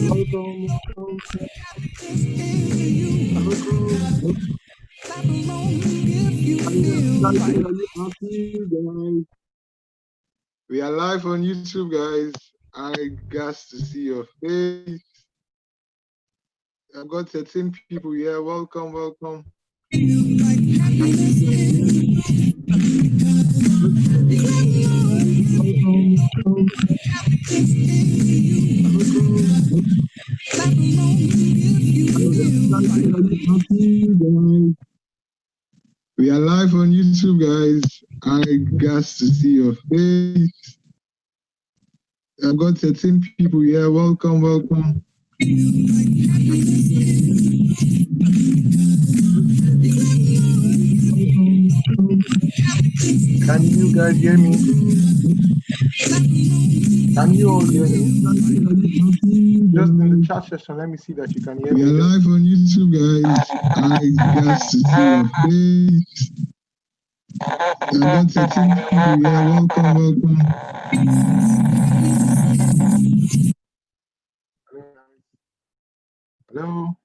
Welcome, welcome, guys. We are live on YouTube, guys. I got to see your face. I've got 13 people here. Welcome, welcome. We are live on YouTube, guys. I got to see your face. I've got 13 people here. Welcome, welcome. Can you guys hear me? Can you all hear me? Just in the chat session, let me see that you can hear me. We are live on YouTube, guys. I got to see your face. I've got 13 people here. Welcome, welcome. Hello?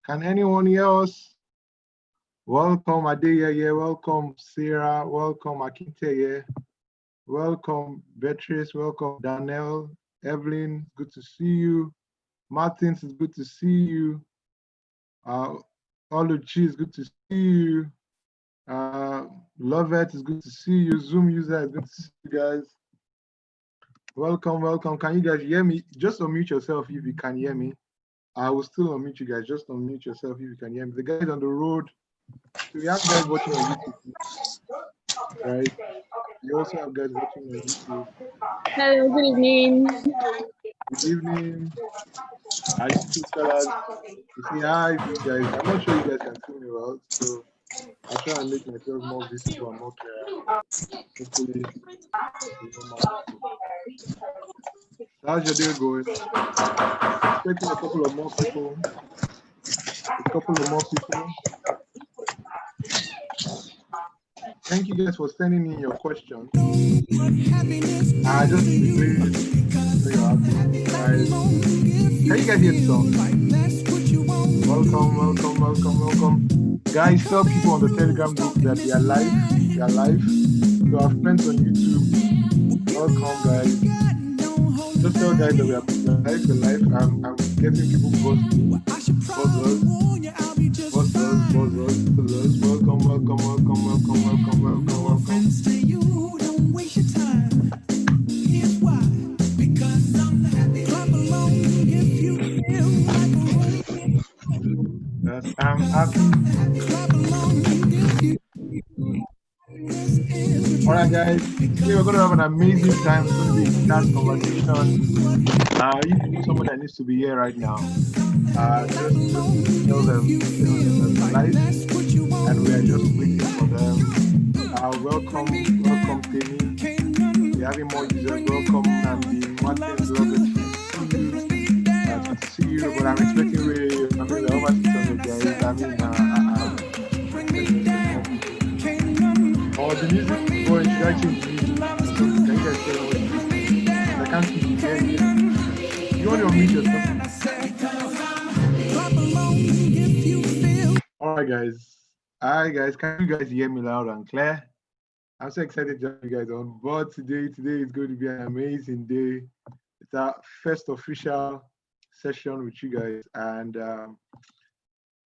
Can anyone hear us? Welcome, Adeyeye. Welcome, Sarah. Welcome, Akinteye. Welcome, Beatrice. Welcome, Danielle. Evelyn, good to see you. Martins, it's good to see you. Oluchi, it's good to see you. Lovett, it's good to see you. Zoom user, it's good to see you guys. Welcome, welcome. Can you guys hear me? Just unmute yourself if you can hear me. I will still unmute you guys. Just unmute yourself if you can hear me. The guys on the road. So we have guys watching on YouTube, right? We also have guys watching on YouTube. Hello, good evening. Good evening. How you two fellas? You say hi to you guys. I'm not sure you guys can see me well, so I'll try and make myself more visible and more clear. Hopefully, how's your day going? Expecting a couple of more people. Thank you guys for sending in your questions. I just believe guys. Can you guys hear the song? Welcome, welcome, welcome, welcome. Guys, tell people on the Telegram group that we are live. We are live. To our friends on YouTube, welcome, guys. Just tell guys that we are live. We're live. I'm getting people buzzing. Buzzers. Welcome, welcome, welcome, welcome, welcome, welcome, welcome. Yes, I'm happy. All right, guys. Today we're going to have an amazing time. It's going to be a nice conversation. If somebody that needs to be here right now, just tell them live, and we are just waiting for them. Welcome, Timmy. We're having more users. Welcome, Namdi, Martin, Robert. Good to see you, but I'm expecting we're over 600 guys. The music, boy, should I change the music? Can you guys tell me what it is? I can't see you here. You want to unmute yourself? All right, guys. Hi, guys. Can you guys hear me loud and clear? I'm so excited to have you guys on board today. Today is going to be an amazing day. It's our first official session with you guys. And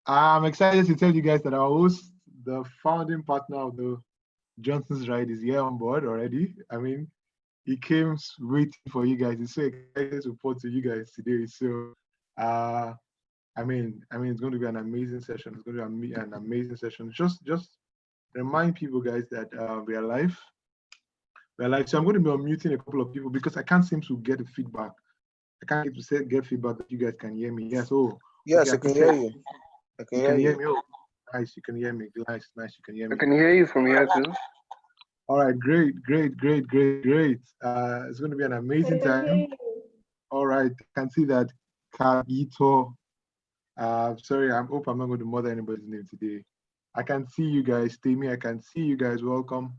I'm excited to tell you guys that our host, the founding partner of the Johnson's Ride, is here on board already. I mean, he came waiting for you guys. He's so excited to report to you guys today. So, I mean, it's going to be an amazing session. It's going to be an amazing session. Just remind people, guys, that we are live. We're live. So I'm going to be unmuting a couple of people because I can't seem to get the feedback. I can't get feedback that you guys can hear me. Yes. Oh. Yes, okay, I can hear you. I can hear me. Oh, nice. You can hear me. Nice. You can hear me. I can hear you from here too. All right. Great. It's going to be an amazing time. All right. I can see that Kagito. Sorry, I hope I'm not going to mother anybody's name today. I can see you guys. Timmy, I can see you guys. Welcome.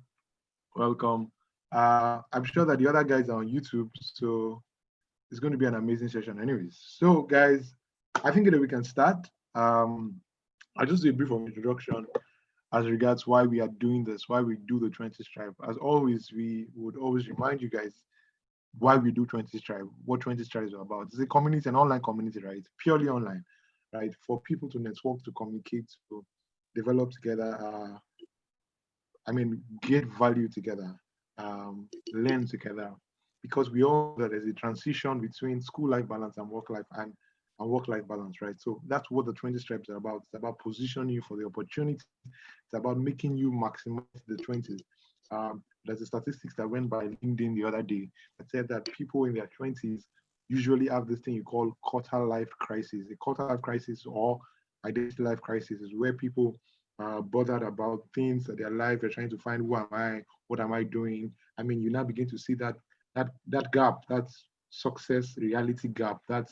I'm sure that the other guys are on YouTube, so it's going to be an amazing session anyways. So guys, I think that we can start. I'll just do a brief introduction as regards why we are doing this, why we do the 20s Tribe. As always, we would always remind you guys why we do 20s Tribe, what 20s Tribe is about. It's a community, an online community, right? Purely online, right? For people to network, to communicate, to develop together, get value together, learn together, because we all know that there's a transition between school life balance and work life balance, right? So that's what the 20 Stripes are about. It's about positioning you for the opportunity. It's about making you maximize the 20s. There's a statistics that went by LinkedIn the other day that said that people in their 20s usually have this thing you call quarter life crisis. A quarter life crisis or identity life crisis is where people are bothered about things that their life. They're trying to find, who am I? What am I doing? You now begin to see that gap, that success reality gap, that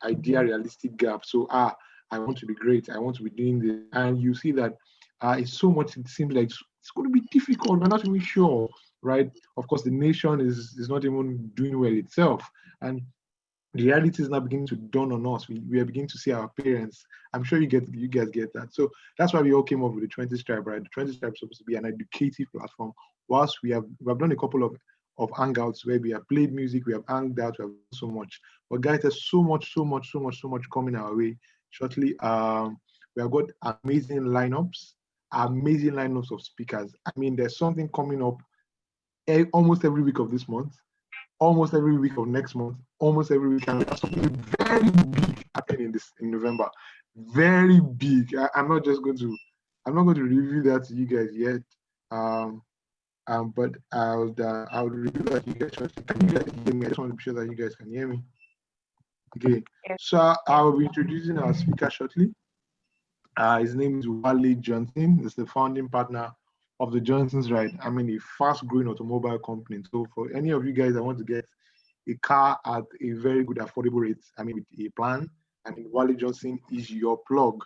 idea realistic gap. So I want to be great. I want to be doing this, and you see that it's so much. It seems like it's going to be difficult. We're not even sure, right? Of course, the nation is not even doing well itself, and the reality is now beginning to dawn on us. We are beginning to see our parents. I'm sure you guys get that. So that's why we all came up with the 20 Tribe, right? The 20 Tribe is supposed to be an educative platform. Whilst we have done a couple of hangouts where we have played music, we have hanged out, we have done so much. But guys, there's so much coming our way shortly. We have got amazing lineups of speakers. There's something coming up almost every week of this month, almost every week of next month, almost every week, and there's something very big happening in November. Very big. I'm not going to review that to you guys yet. But I would review that to you guys. Can you guys hear me? I just want to be sure that you guys can hear me. Okay. So I will be introducing our speaker shortly. His name is Wale Johnson. He's the founding partner of the Johnsons, right? A fast-growing automobile company. So for any of you guys that want to get a car at a very good affordable rate, with a plan, Wale Johnson is your plug.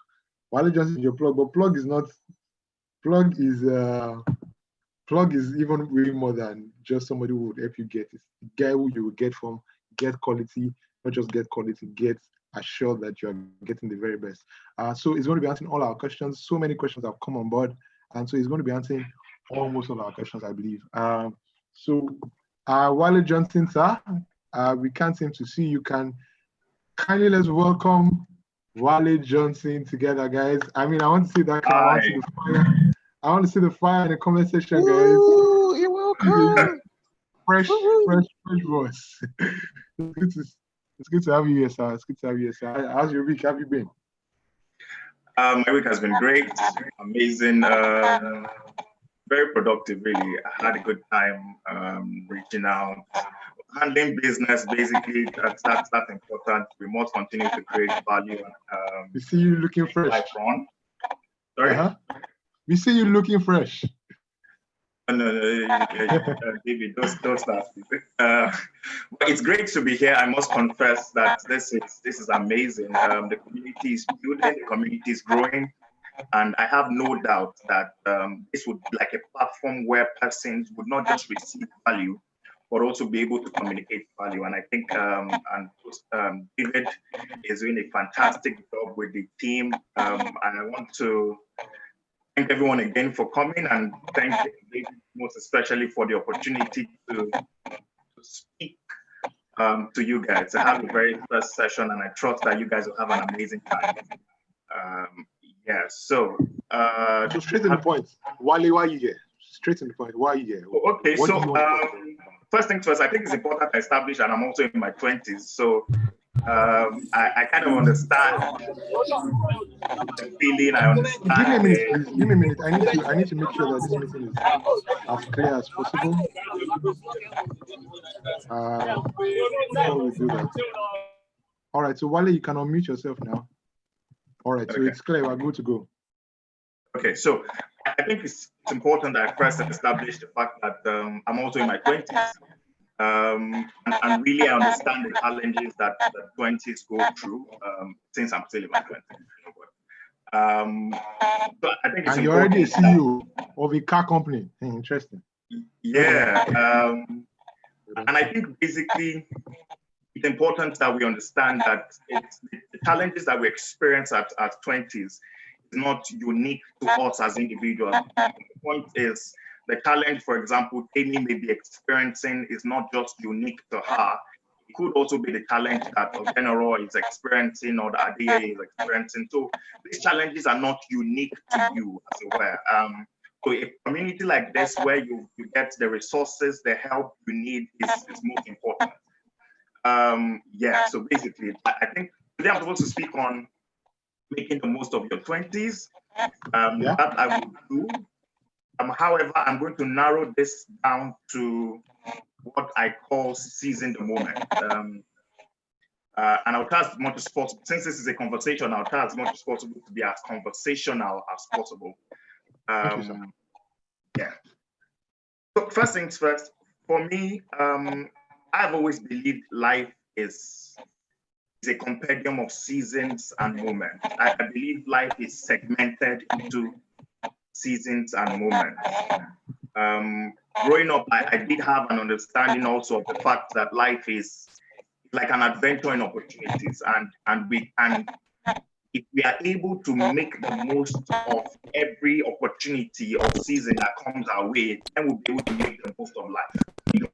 Wale Johnson is your plug, but plug is even way more than just somebody who would help you get it. The guy who you will get quality, not just get quality, get assured that you are getting the very best. So he's going to be answering all our questions. So many questions have come on board, and so he's going to be answering almost all our questions, I believe. Wale Johnson, sir, we can't seem to see you. Can kindly let's welcome Wale Johnson together, guys. I want to see that crowd. I want to see the fire in the comment section, guys. Ooh, you're welcome. Fresh voice. It's good to have you here, sir. It's good to have you here, sir. How's your week? How have you been? My week has been great, amazing, very productive, really. I had a good time reaching out, handling business, basically. That's important. We must continue to create value. We see you looking fresh. Sorry? We see you looking fresh. No, David, don't start. But it's great to be here. I must confess that this is amazing. The community is building, the community is growing, and I have no doubt that this would be like a platform where persons would not just receive value, but also be able to communicate value. And I think David is doing a fantastic job with the team. And I want to thank everyone again for coming, and thank David most especially for the opportunity to speak to you guys. I have the very first session, and I trust that you guys will have an amazing time. So straight to the point. Wale, why are you here? Straight to the point. Why are you here? Okay, first things first, I think it's important to establish that I'm also in my 20s. So I kind of understand the feeling. I understand. Give me a minute, please. Give me a minute. I need to make sure that this meeting is as clear as possible. Before we do that. All right. So Wale, you can unmute yourself now. All right. So it's clear. We're good to go. Okay. So I think it's important that I first establish the fact that I'm also in my 20s. And really, I understand the challenges that the 20s go through since I'm still in my 20s. So I think it's and you're already a CEO of a car company. Interesting. Yeah. And I think basically it's important that we understand that the challenges that we experience at 20s is not unique to us as individuals. The point is, the challenge, for example, Amy may be experiencing is not just unique to her. It could also be the challenge that Ogenoro is experiencing or that Adeye is experiencing. So these challenges are not unique to you, as it were. So a community like this, where you get the resources, the help you need, is most important. Yeah, so basically, I think today I'm supposed to speak on making the most of your 20s. That I will do. However, I'm going to narrow this down to what I call seizing the moment. And I'll try as much as possible. Since this is a conversation, I'll try as much as possible to be as conversational as possible. Thank you, yeah. So first things first, for me, I've always believed life is a compendium of seasons and moments. I believe life is segmented into seasons and moments. Growing up, I did have an understanding also of the fact that life is like an adventure in opportunities, and we can, if we are able to make the most of every opportunity or season that comes our way, then we'll be able to make the most of life.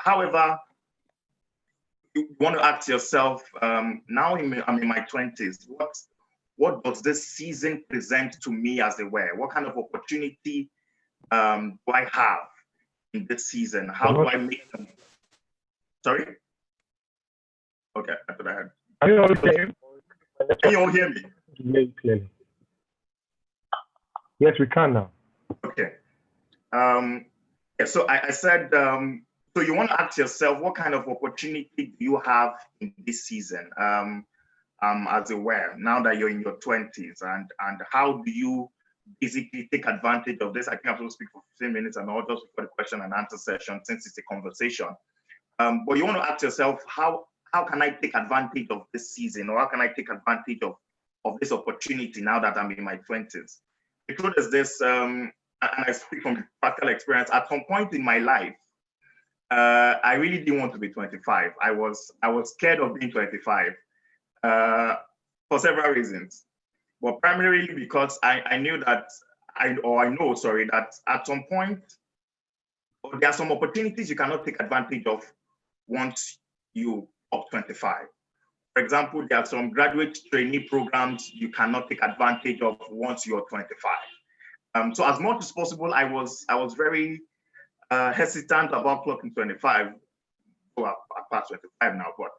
However, you want to ask yourself, now I'm in my 20s, what does this season present to me as it were? What kind of opportunity do I have in this season? How do I make them? Sorry? Okay, I thought I had. Are you all hearing? Can you all hear me? Very clearly. Yes, we can now. Okay. Yeah, so I said, so you want to ask yourself, what kind of opportunity do you have in this season, as it were, now that you're in your 20s, and how do you basically take advantage of this? I think I'm supposed to speak for 15 minutes and not just for the question and answer session, since it's a conversation. But you want to ask yourself, how can I take advantage of this season, or how can I take advantage of this opportunity now that I'm in my 20s? The truth is this, and I speak from practical experience, at some point in my life, I really didn't want to be 25. I was scared of being 25 for several reasons, but primarily because I knew that, I know, that at some point, there are some opportunities you cannot take advantage of once you up 25. For example, there are some graduate trainee programs you cannot take advantage of once you're 25. So as much as possible, I was very hesitant about clocking 25. Well, I passed 25 now, but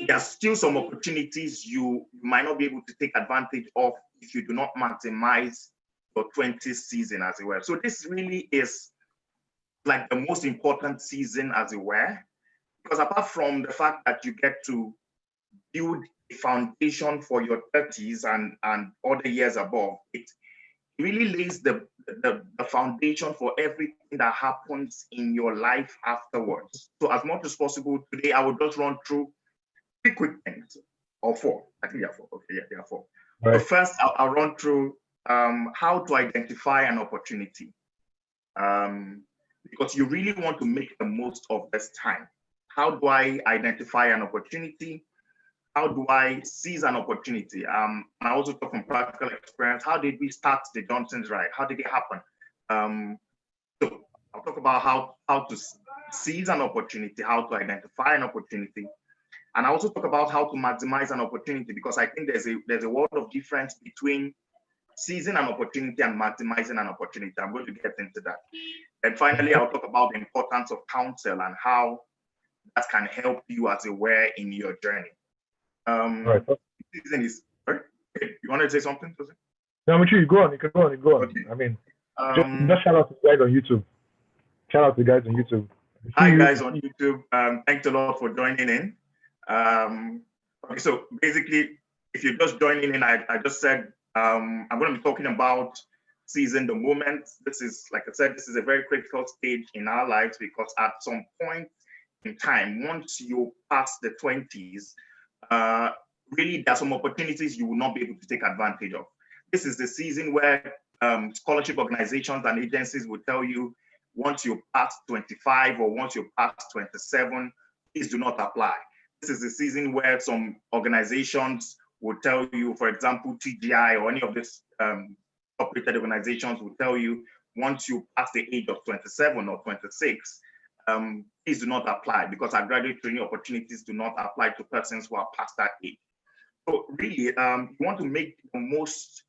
there's still some opportunities you might not be able to take advantage of if you do not maximize your 20th season, as it were. So this really is like the most important season, as it were, because apart from the fact that you get to build a foundation for your 30s and other years above, it really lays the foundation for everything that happens in your life afterwards. So as much as possible, today I will just run through 3 quick things, or 4. I think there are 4. Okay, yeah, there are 4. Right. So first, I'll run through how to identify an opportunity, because you really want to make the most of this time. How do I identify an opportunity? How do I seize an opportunity? I also talk from practical experience. How did we start the Johnsons right? How did it happen? So I'll talk about how to seize an opportunity, how to identify an opportunity. And I also talk about how to maximize an opportunity, because I think there's a world of difference between seizing an opportunity and maximizing an opportunity. I'm going to get into that. And finally, I'll talk about the importance of counsel and how that can help you, as it were, in your journey. Right. Season is, right? You want to say something? No, I'm sure you go on. You can go on. Okay. I mean, just shout out to the guys on YouTube. Shout out to the guys on YouTube. Hi, guys on YouTube. Thanks a lot for joining in. Okay, so basically, if you're just joining in, I just said I'm going to be talking about seizing the moment. This is, like I said, this is a very critical stage in our lives, because at some point in time, once you pass the 20s, really there are some opportunities you will not be able to take advantage of. This is the season where scholarship organizations and agencies will tell you, once you pass 25 or once you pass 27, please do not apply. This is the season where some organizations will tell you, for example, TGI or any of these operated organizations will tell you, once you pass the age of 27 or 26, please do not apply, because our graduate training opportunities do not apply to persons who are past that age. So really, you want to make the most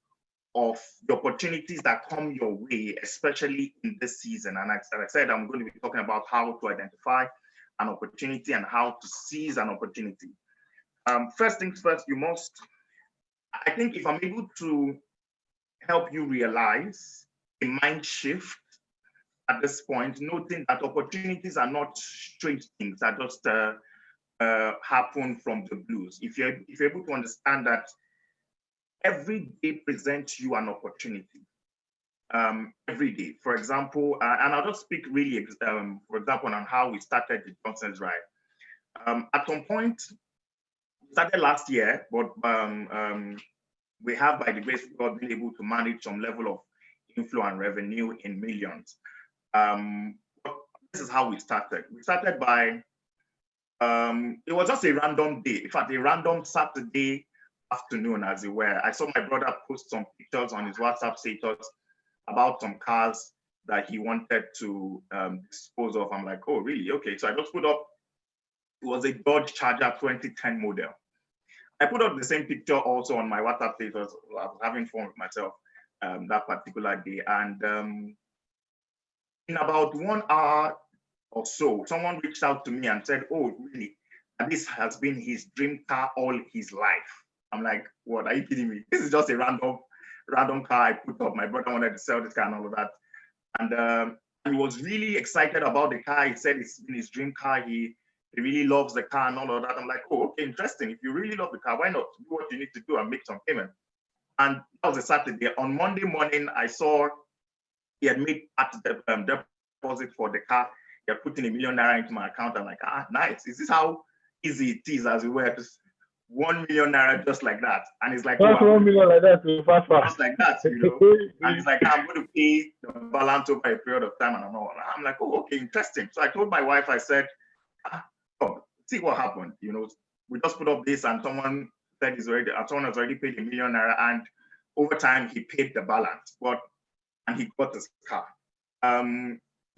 of the opportunities that come your way, especially in this season. And as I said, I'm going to be talking about how to identify an opportunity and how to seize an opportunity. First things first, I think if I'm able to help you realize a mind shift at this point, noting that opportunities are not strange things that just happen from the blues. If you're able to understand that every day presents you an opportunity, every day. For example, and I'll just speak really, for example, on how we started the Johnson's Ride. At some point, we started last year, but we have, by the grace of God, been able to manage some level of inflow and revenue in millions. This is how we started. We started by, it was just a random day. In fact, a random Saturday afternoon, as it were. I saw my brother post some pictures on his WhatsApp status about some cars that he wanted to dispose of. I'm like, oh, really? Okay. So I just put up, it was a Dodge Charger 2010 model. I put up the same picture also on my WhatsApp status. I was having fun with myself that particular day. And in about 1 hour or so, someone reached out to me and said, oh, really? And this has been his dream car all his life. I'm like, what, are you kidding me? This is just a random car I put up. My brother wanted to sell this car and all of that. And he was really excited about the car. He said it's been his dream car. He really loves the car and all of that. I'm like, oh, okay, interesting. If you really love the car, why not do what you need to do and make some payment? And that was a Saturday. On Monday morning, I saw he had made the deposit for the car. He had put in ~1 million naira into my account. I'm like, nice. Is this how easy it is, as we were, to 1 million naira just like that? And it's like, oh, 1 million like that, fast. Just like that, you know. And it's like, I'm going to pay the balance over a period of time, and I'm like, oh, okay, interesting. So I told my wife, I said, see what happened. You know, we just put up this, and someone said someone has already paid ~1 million naira, and over time he paid the balance, and he got his car.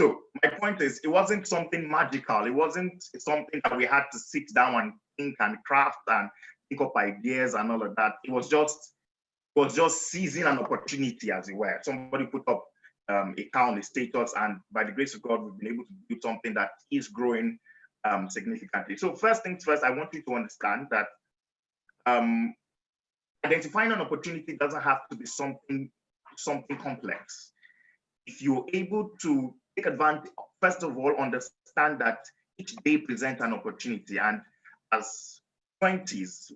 So my point is, it wasn't something magical. It wasn't something that we had to sit down and think and craft and pick up ideas and all of that. It was just seizing an opportunity, as it were. Somebody put up a car on the status, and by the grace of God, we've been able to do something that is growing significantly. So first things first, I want you to understand that identifying an opportunity doesn't have to be something complex. If you're able to take advantage, first of all, understand that each day presents an opportunity. And as 20s,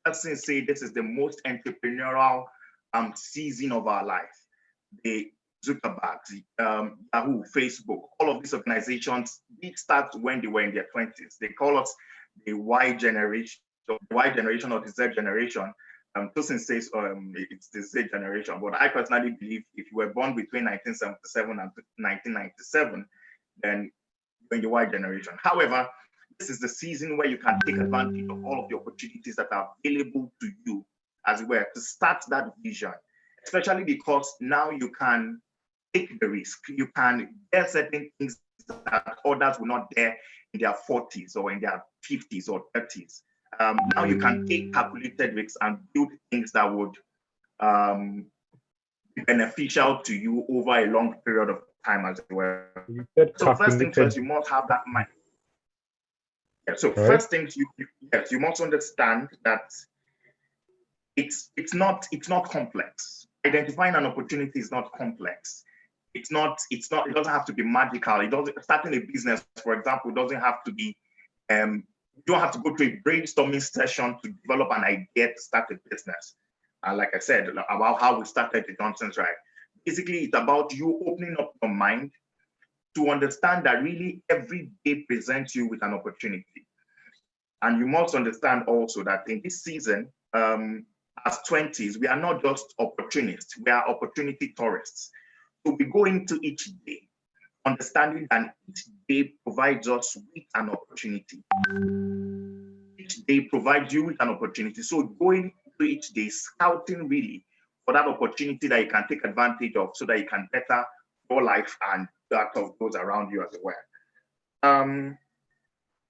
persons say this is the most entrepreneurial season of our life. The Zuckerberg, Yahoo, Facebook, all of these organizations, they start when they were in their 20s. They call us the Y generation, or the Z generation. Tosin says it's the Z generation, but I personally believe if you were born between 1977 and 1997, then you're in the Y generation. However, this is the season where you can take advantage of all of the opportunities that are available to you, as it were, to start that vision, especially because now you can take the risk. You can get certain things that others will not dare in their 40s or in their 50s or 30s. Now you can take calculated risks and build things that would be beneficial to you over a long period of time, as well. So first things first, you must have that mind. Yeah, so first things you must understand that it's not complex. Identifying an opportunity is not complex. It doesn't have to be magical. Starting a business, for example, doesn't have to be you don't have to go to a brainstorming session to develop an idea to start a business. Like I said, about how we started the Johnson's Ride. Basically, it's about you opening up your mind to understand that really every day presents you with an opportunity. And you must understand also that in this season, as 20s, we are not just opportunists, we are opportunity tourists. So we go into each day understanding that each day provides us with an opportunity. Each day provides you with an opportunity. So going to each day, scouting really for that opportunity that you can take advantage of so that you can better your life and that of those around you as well.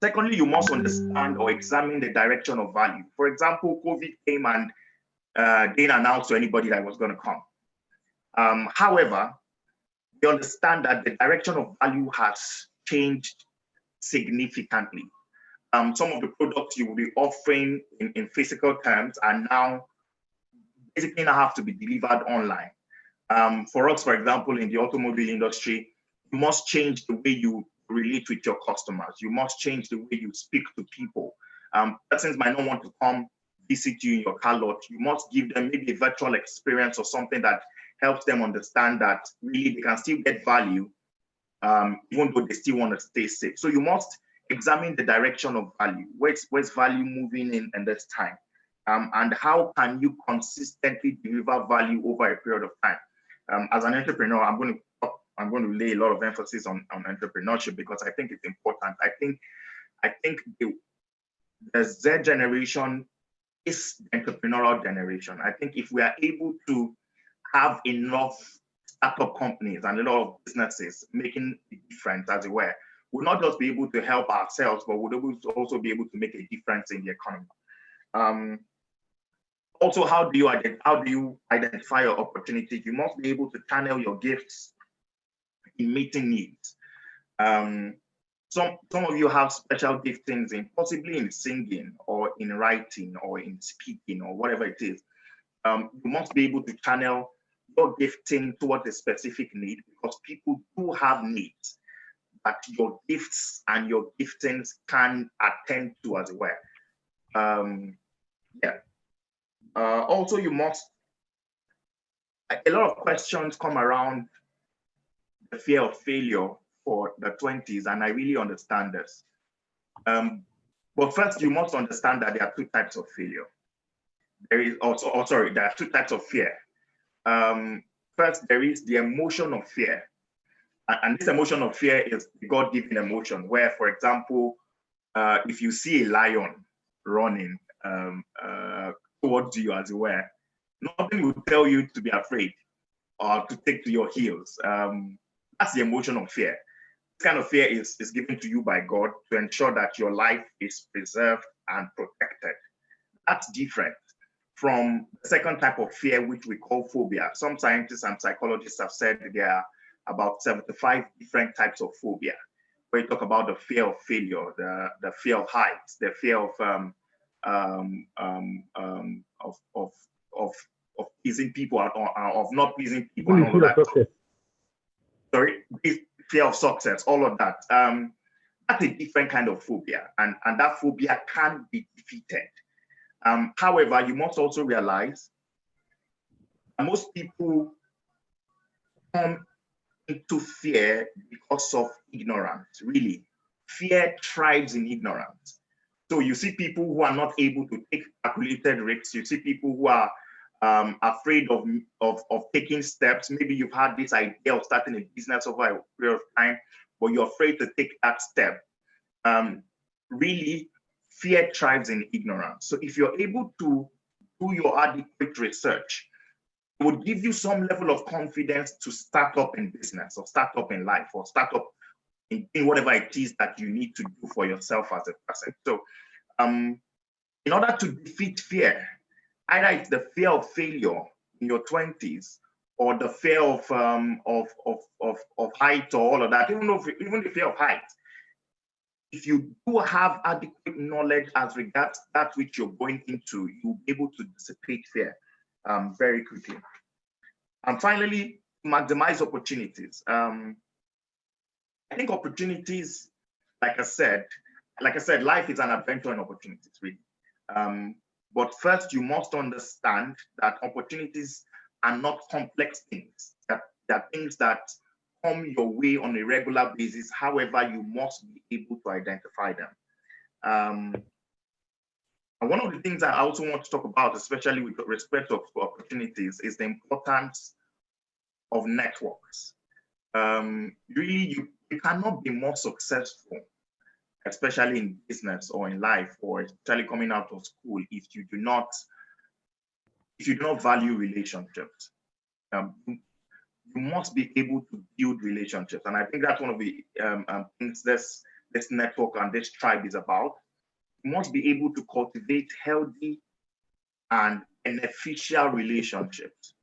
Secondly, you must understand or examine the direction of value. For example, COVID came and didn't announce to anybody that it was going to come. However, you understand that the direction of value has changed significantly. Some of the products you will be offering in physical terms are now basically now have to be delivered online. For us, for example, in the automobile industry, you must change the way you relate with your customers. You must change the way you speak to people. Persons might not want to come visit you in your car lot. You must give them maybe a virtual experience or something that helps them understand that really they can still get value, even though they still want to stay safe. So you must examine the direction of value. Where's value moving in this time? And how can you consistently deliver value over a period of time? As an entrepreneur, I'm going to lay a lot of emphasis on entrepreneurship because I think it's important. I think the Z generation is the entrepreneurial generation. I think if we are able to have enough startup companies and a lot of businesses making a difference, as it were, we'll not just be able to help ourselves, but we'll also be able to make a difference in the economy. Also, how do you identify your opportunities? You must be able to channel your gifts in meeting needs. Some of you have special giftings in possibly in singing or in writing or in speaking or whatever it is. You must be able to channel your gifting towards a specific need because people do have needs that your gifts and your giftings can attend to as well. Also, you must, a lot of questions come around the fear of failure for the 20s, and I really understand this. But first, you must understand that there are two types of failure. There are two types of fear. First, there is the emotion of fear. And this emotion of fear is the God-given emotion, where, for example, if you see a lion running towards you, as it were, nothing will tell you to be afraid or to take to your heels. That's the emotion of fear. This kind of fear is given to you by God to ensure that your life is preserved and protected. That's different from the second type of fear, which we call phobia. Some scientists and psychologists have said there are about 75 different types of phobia, where you talk about the fear of failure, the fear of heights, the fear of pleasing people, of not pleasing people, and all of that. Sorry, fear of success, all of that. That's a different kind of phobia, and that phobia can be defeated. However, you must also realize that most people come into fear because of ignorance, really. Fear thrives in ignorance. So you see people who are not able to take calculated risks. You see people who are afraid of taking steps. Maybe you've had this idea of starting a business over a period of time, but you're afraid to take that step. Really, fear thrives in ignorance. So if you're able to do your adequate research, it would give you some level of confidence to start up in business or start up in life or start up in whatever it is that you need to do for yourself as a person. So in order to defeat fear, either it's the fear of failure in your 20s or the fear of height or all of that, even the fear of height, if you do have adequate knowledge as regards that which you're going into, you'll be able to dissipate fear very quickly. And finally, maximize opportunities. I think opportunities, like I said, life is an adventure and opportunities, really. But first, you must understand that opportunities are not complex things. That are things that come your way on a regular basis. However, you must be able to identify them. And one of the things I also want to talk about, especially with respect to opportunities, is the importance of networks. really you cannot be more successful, especially in business or in life, or especially coming out of school, if you do not value relationships. You must be able to build relationships, and I think that's one of the things this network and this tribe is about. You must be able to cultivate healthy and beneficial relationships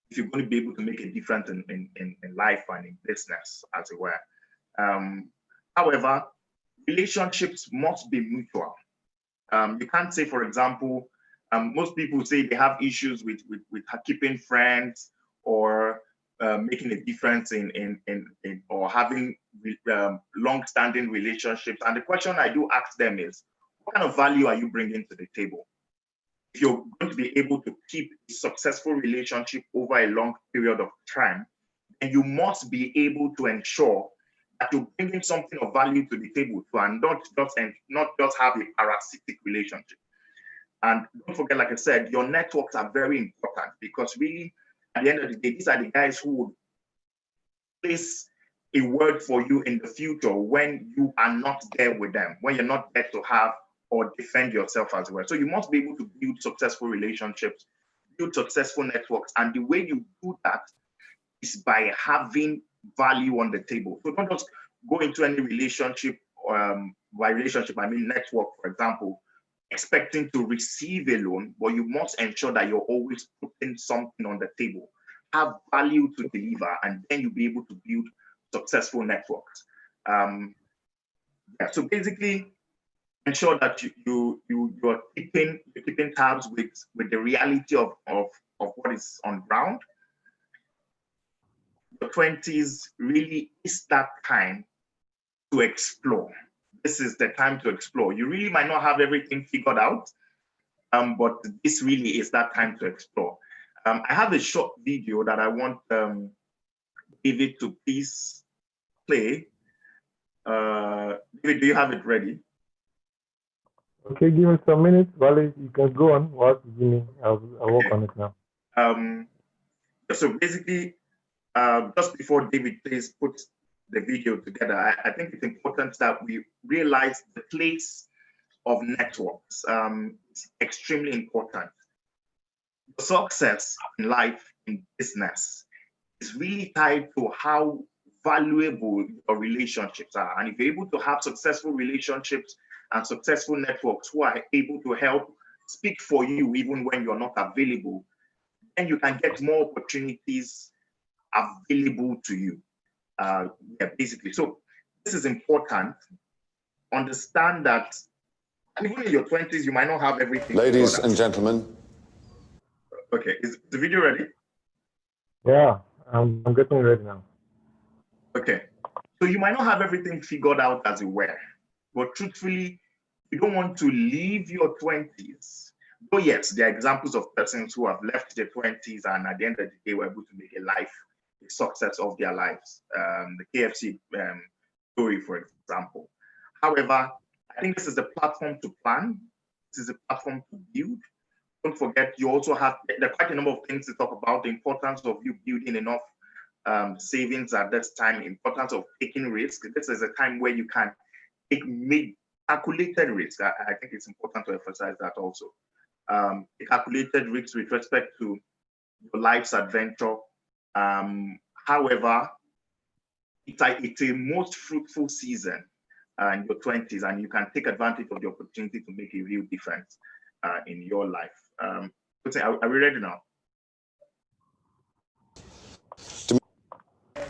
if you're going to be able to make a difference in life and in business, as it were. However, relationships must be mutual. You can't say, for example, most people say they have issues with keeping friends or making a difference in or having long-standing relationships. And the question I do ask them is, what kind of value are you bringing to the table? If you're going to be able to keep a successful relationship over a long period of time, then you must be able to ensure that you're bringing something of value to the table too, and not just have a parasitic relationship. And don't forget, like I said, your networks are very important, because really, at the end of the day, these are the guys who would place a word for you in the future when you are not there with them, when you're not there to have or defend yourself as well. So you must be able to build successful relationships, build successful networks. And the way you do that is by having value on the table. So don't just go into any relationship, by relationship, I mean network, for example, expecting to receive a loan, but you must ensure that you're always putting something on the table, have value to deliver, and then you'll be able to build successful networks. So basically, ensure that you're keeping tabs with the reality of what is on ground. Your 20s really is that time to explore. This is the time to explore. You really might not have everything figured out, but this really is that time to explore. I have a short video that I want David to please play. David, do you have it ready? Okay, give me some minutes. Vale, you can go on. What do you mean? I'll work on it now. So basically, just before David please puts the video together, I think it's important that we realize the place of networks. It's extremely important. Success in life, in business, is really tied to how valuable your relationships are. And if you're able to have successful relationships and successful networks who are able to help speak for you even when you're not available, then you can get more opportunities available to you. Basically. So this is important. Understand that even in your 20s, you might not have everything. Ladies and gentlemen. Okay, is the video ready? Yeah, I'm getting ready now. Okay, so you might not have everything figured out as it were, but truthfully, you don't want to leave your 20s. Though yes, there are examples of persons who have left their 20s and at the end of the day were able to make a success of their lives. The KFC story, for example. However, I think this is the platform to plan. This is a platform to build. Don't forget, you also have, there are quite a number of things to talk about, the importance of you building enough savings at this time, importance of taking risk. This is a time where you can take calculated risk. I think it's important to emphasize that also. Calculated risk with respect to your life's adventure. However, it's a most fruitful season in your 20s, and you can take advantage of the opportunity to make a real difference in your life. Are we ready now?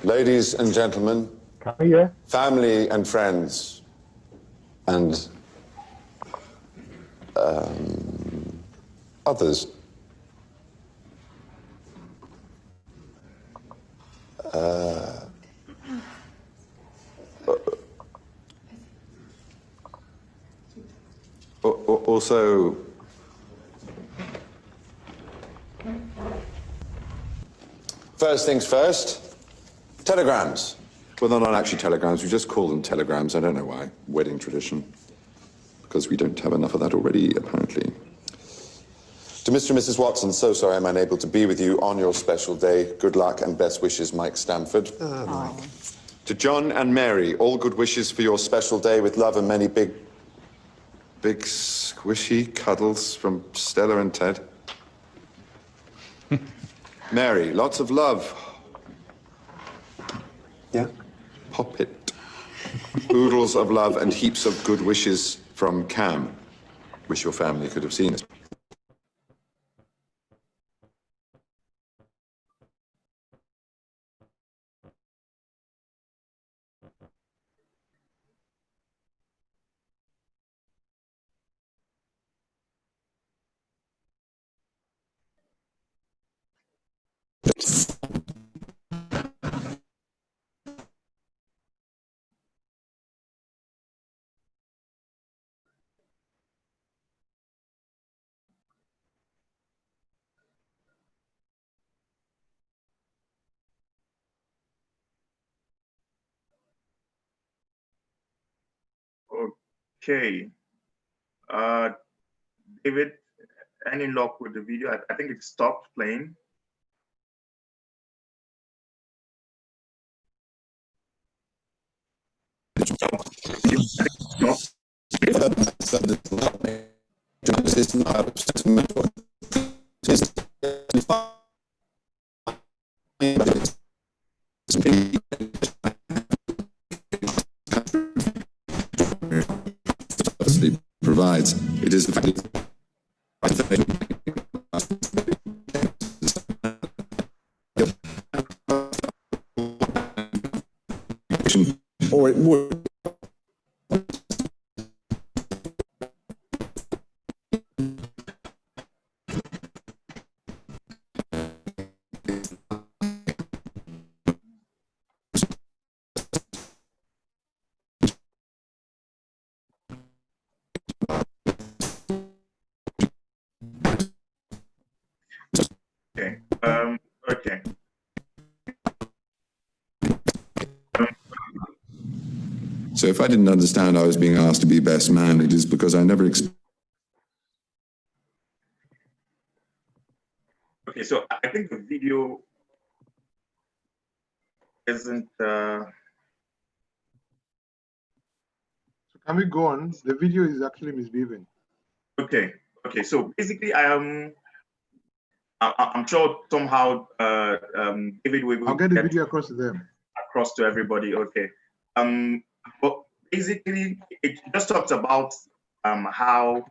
Ladies and gentlemen, family and friends, and others. Also, first things first, telegrams. Well, they're not actually telegrams, we just call them telegrams. I don't know why, wedding tradition, because we don't have enough of that already, apparently. To Mr. and Mrs. Watson, so sorry I'm unable to be with you on your special day. Good luck and best wishes, Mike Stamford. Mike. To John and Mary, all good wishes for your special day with love and many big squishy cuddles from Stella and Ted. Mary, lots of love. Yeah? Pop it. Oodles of love and heaps of good wishes from Cam. Wish your family could have seen it. Okay. David, any luck with the video? I think it stopped playing. Provides. It is the fact or it would. Okay. Okay. So if I didn't understand I was being asked to be best man, it is because I never Okay, so I think the video isn't. So can we go on? The video is actually misbehaving. Okay. Okay. So basically, I'm sure somehow David will I'll get the video across to them. Across to everybody. Okay. But basically, it just talks about how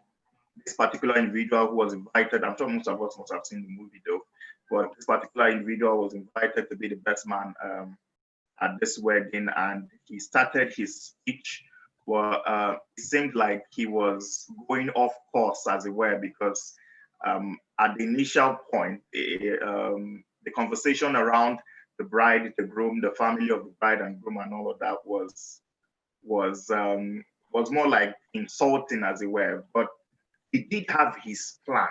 this particular individual who was invited. I'm sure most of us must have seen the movie though. But this particular individual was invited to be the best man at this wedding, and he started his speech. Well, it seemed like he was going off course, as it were, because at the initial point, the conversation around the bride, the groom, the family of the bride and groom, and all of that was more like insulting, as it were. But he did have his plan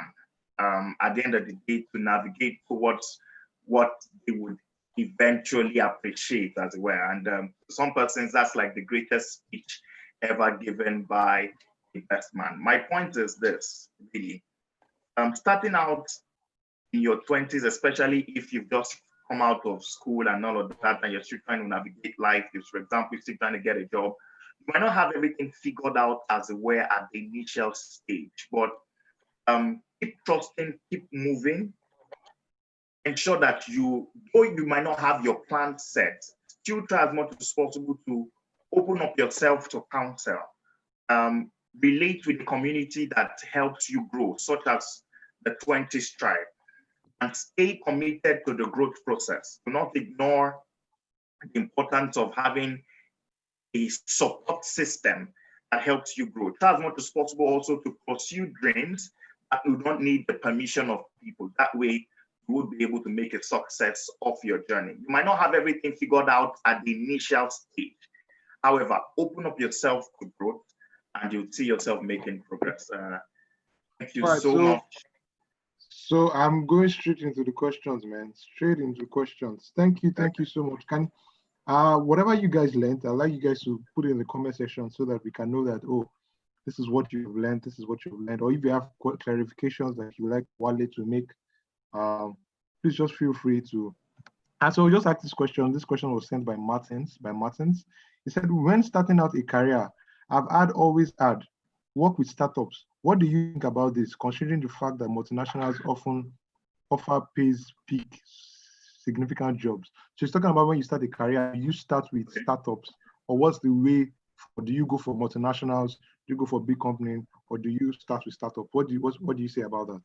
at the end of the day to navigate towards what they would eventually appreciate, as it were. And to some persons, that's like the greatest speech ever given by a best man. My point is this, really. Starting out in your 20s, especially if you've just come out of school and all of that, and you're still trying to navigate life, if, for example, you're still trying to get a job, you might not have everything figured out, as it were, at the initial stage, but keep trusting, keep moving, ensure that though you might not have your plan set, still try as much as possible to open up yourself to counsel, relate with the community that helps you grow, such as the 20s tribe, and stay committed to the growth process. Do not ignore the importance of having a support system that helps you grow. Try as much as possible also to pursue dreams that you don't need the permission of people. That way, you would be able to make a success of your journey. You might not have everything figured out at the initial stage. However, open up yourself to growth and you'll see yourself making progress. Thank you so much. So I'm going straight into the questions, man. Straight into questions. Thank you so much. Whatever you guys learned, I'd like you guys to put it in the comment section so that we can know that, oh, this is what you've learned, this is what you've learned, or if you have clarifications that you like Wale to make, please just feel free to. And so we just asked this question. This question was sent by Martins. He said, when starting out a career, I've always had work with startups. What do you think about this, considering the fact that multinationals often offer pays peak significant jobs? So he's talking about when you start a career, you start with startups, or what's the way? Do you go for multinationals? Do you go for big company, or do you start with startup? What do you say about that?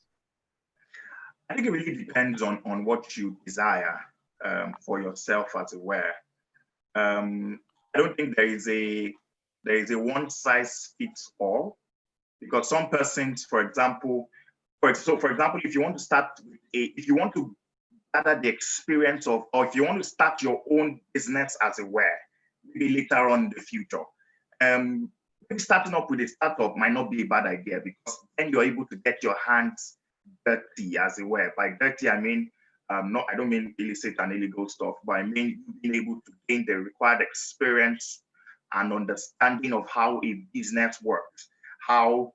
I think it really depends on what you desire for yourself as a wearer. I don't think there is a one size fits all, because some persons, for example, if you want to start if you want to gather the experience of, or if you want to start your own business as a wearer, maybe later on in the future, maybe starting up with a startup might not be a bad idea, because then you're able to get your hands dirty as it were. By dirty, I mean, I don't mean illicit and illegal stuff, but I mean being able to gain the required experience and understanding of how a business works, how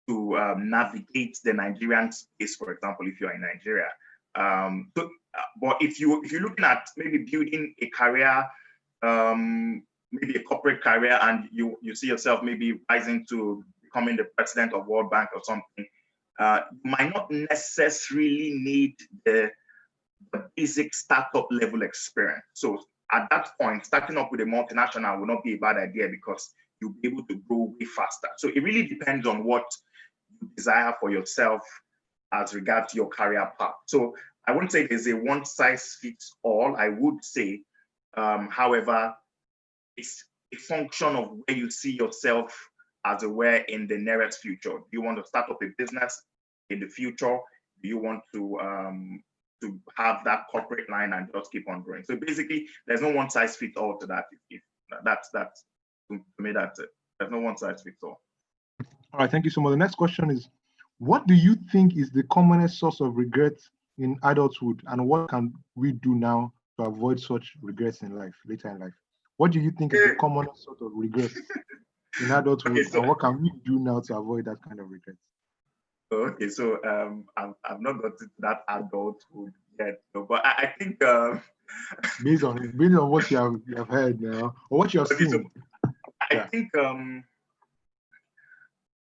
to navigate the Nigerian space, for example, if you're in Nigeria. But if you're looking at maybe building a career, maybe a corporate career, and you see yourself maybe rising to becoming the president of World Bank or something, you might not necessarily need the basic startup level experience. So at that point, starting up with a multinational will not be a bad idea, because you'll be able to grow way faster. So it really depends on what you desire for yourself as regards to your career path. So I wouldn't say there's a one size fits all. I would say, however, it's a function of where you see yourself as a wearer in the nearest future. Do you want to start up a business in the future? Do you want to have that corporate line and just keep on growing? So basically, there's no one size fits all to that. If that's to me, that's it. There's no one size fits all. All right, thank you so much. The next question is, what do you think is the commonest source of regret in adulthood, and what can we do now to avoid such regrets in life, later in life? What do you think is the commonest sort of regrets in adulthood, and what can we do now to avoid that kind of regret? Okay, so I've not got to that adulthood yet, but I think based on what you have heard now, or what you have seen. So I think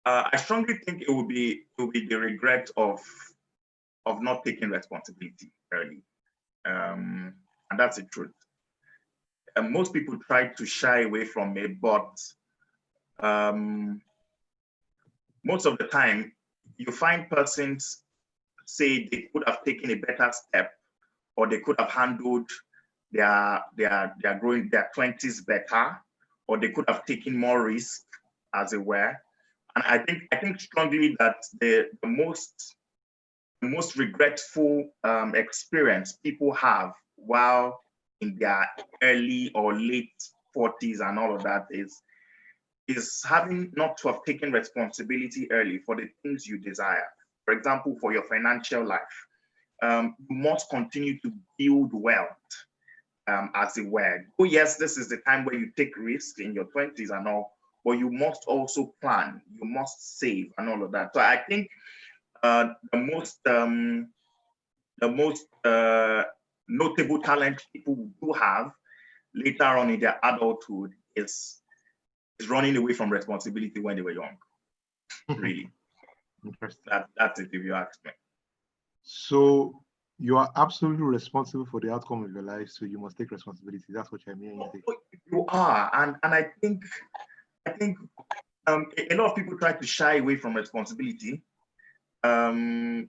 I strongly think it will be the regret of not taking responsibility early, and that's the truth. And most people try to shy away from it, but most of the time, you find persons say they could have taken a better step, or they could have handled their 20s better, or they could have taken more risk, as it were. And I think strongly that the most regretful experience people have while in their early or late 40s and all of that is having not to have taken responsibility early for the things you desire. For example, for your financial life, you must continue to build wealth, as it were. Oh yes, this is the time where you take risks in your 20s and all, but you must also plan, you must save and all of that. So I think the most notable talent people do have later on in their adulthood is running away from responsibility when they were young. Really. Interesting. That's it, if you ask me. So you are absolutely responsible for the outcome of your life, so you must take responsibility. That's what you're meaning. You are, and I think a lot of people try to shy away from responsibility. You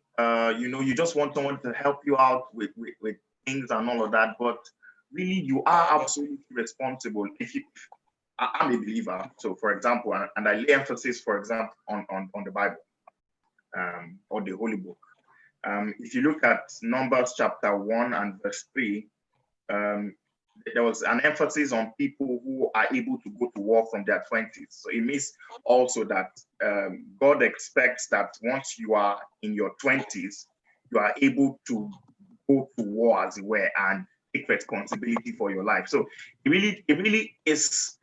just want someone to help you out with things and all of that, but really you are absolutely responsible. I'm a believer, so for example, and I lay emphasis, for example, on the Bible, or the Holy Book. If you look at Numbers chapter 1 and verse 3, there was an emphasis on people who are able to go to war from their 20s. So it means also that God expects that once you are in your 20s, you are able to go to war, as it were, and take responsibility for your life. So it really is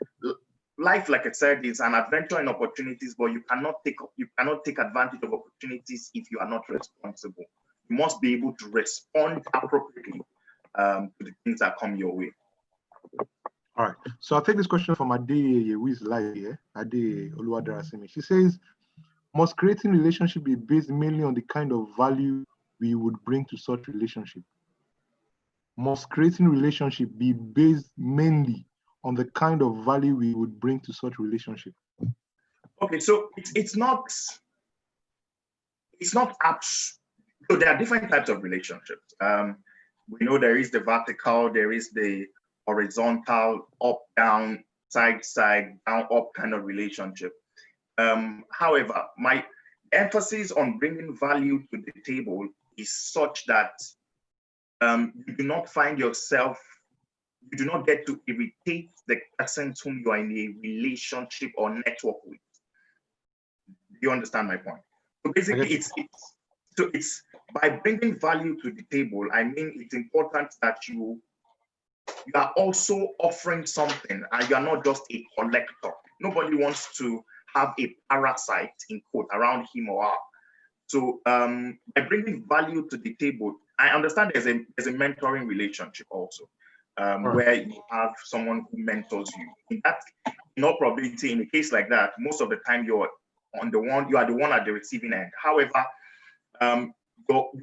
life, like I said, is an adventure and opportunities, but you cannot take advantage of opportunities if you are not responsible. You must be able to respond appropriately to the things that come your way. All right. So I'll take this question from Ade, who is live here. Ade Oluwadarasimi. She says, must creating relationship be based mainly on the kind of value we would bring to such relationship? Must creating relationship be based mainly on the kind of value we would bring to such relationship? Okay, so it's not abs. So there are different types of relationships. We know there is the vertical, there is the horizontal, up, down, side, down, up kind of relationship. However, my emphasis on bringing value to the table is such that you do not find yourself, you do not get to irritate the person whom you are in a relationship or network with. Do you understand my point? So basically, it's by bringing value to the table, I mean, it's important that you are also offering something and you are not just a collector. Nobody wants to have a parasite in quote around him or her. So by bringing value to the table, I understand there's a mentoring relationship also, where you have someone who mentors you. In all probability, in a case like that, most of the time you are the one at the receiving end. However, you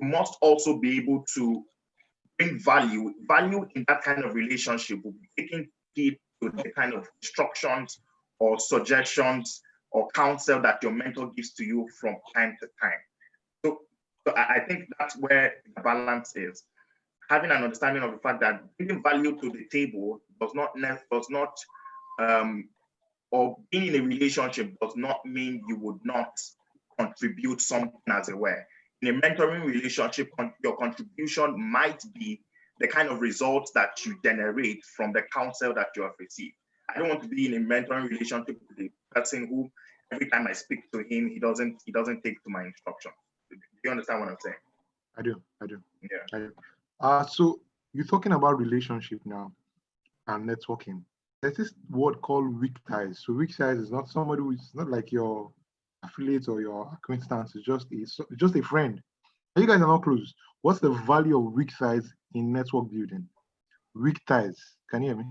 must also be able to bring value. Value in that kind of relationship will be taking heed to the kind of instructions or suggestions or counsel that your mentor gives to you from time to time. So I think that's where the balance is. Having an understanding of the fact that bringing value to the table or being in a relationship does not mean you would not contribute something as it were. In a mentoring relationship, your contribution might be the kind of results that you generate from the counsel that you have received. I don't want to be in a mentoring relationship with a person who, every time I speak to him, he doesn't take to my instruction. Do you understand what I'm saying? I do. Yeah. I do. So you're talking about relationship now and networking. There's this word called weak ties. So weak ties is not somebody who's not like your affiliate or your acquaintance. It's just a friend. And you guys are not close. What's the value of weak ties in network building? Weak ties. Can you hear me?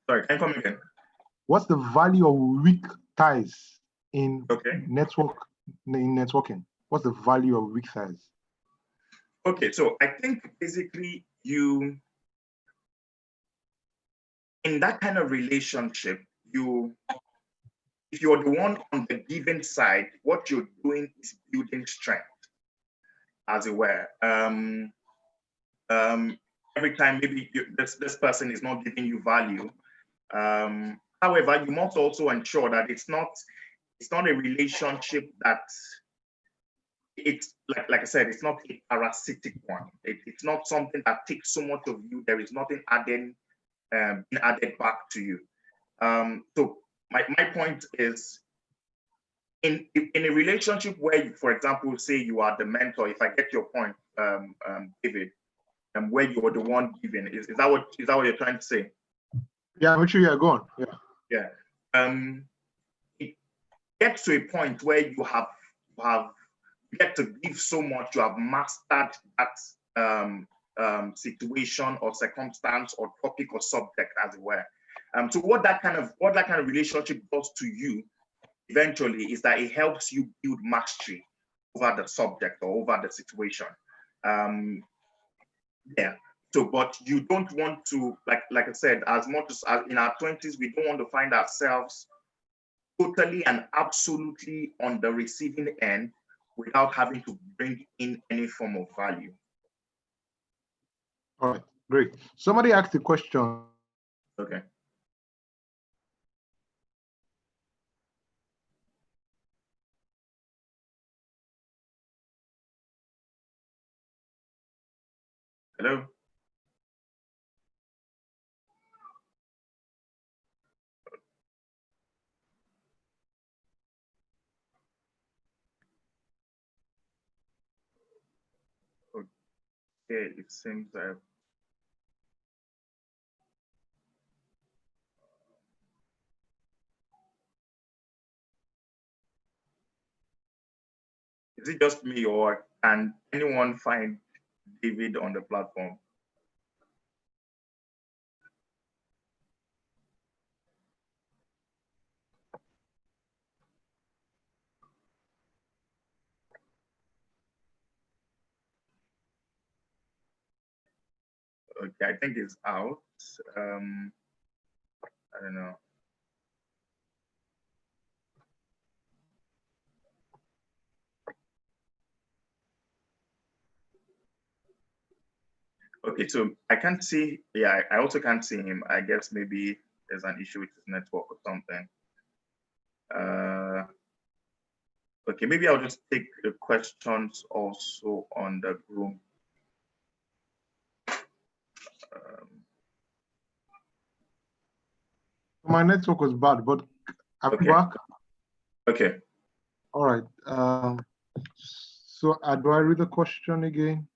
Sorry, can you come again? What's the value of weak ties in networking? What's the value of weak ties? Okay, so I think basically in that kind of relationship, if you're the one on the giving side, what you're doing is building strength, as it were. Every time maybe this person is not giving you value. However, you must also ensure that it's not a relationship that it's like I said, it's not a parasitic one. It's not something that takes so much of you. There is nothing added back to you. So my point is, in a relationship where you, for example, say you are the mentor, if I get your point, David, where you are the one giving, is that what you're trying to say? Yeah, I'm sure. Yeah, go on. Yeah. It gets to a point where you get to give so much, you have mastered that situation or circumstance or topic or subject, as it were. So what that kind of relationship does to you eventually is that it helps you build mastery over the subject or over the situation. Yeah. So, but you don't want to, like I said, as much as in our 20s, we don't want to find ourselves totally and absolutely on the receiving end without having to bring in any form of value. All right, great. Somebody asked a question. Okay. Hello? Okay, it seems that Is it just me, or can anyone find David on the platform? Okay, I think it's out. I don't know. Okay, so I can't see. Yeah, I also can't see him. I guess maybe there's an issue with his network or something. Okay, maybe I'll just take the questions also on the room. My network was bad, but I'm Okay. back. Okay. All right. So do I read the question again?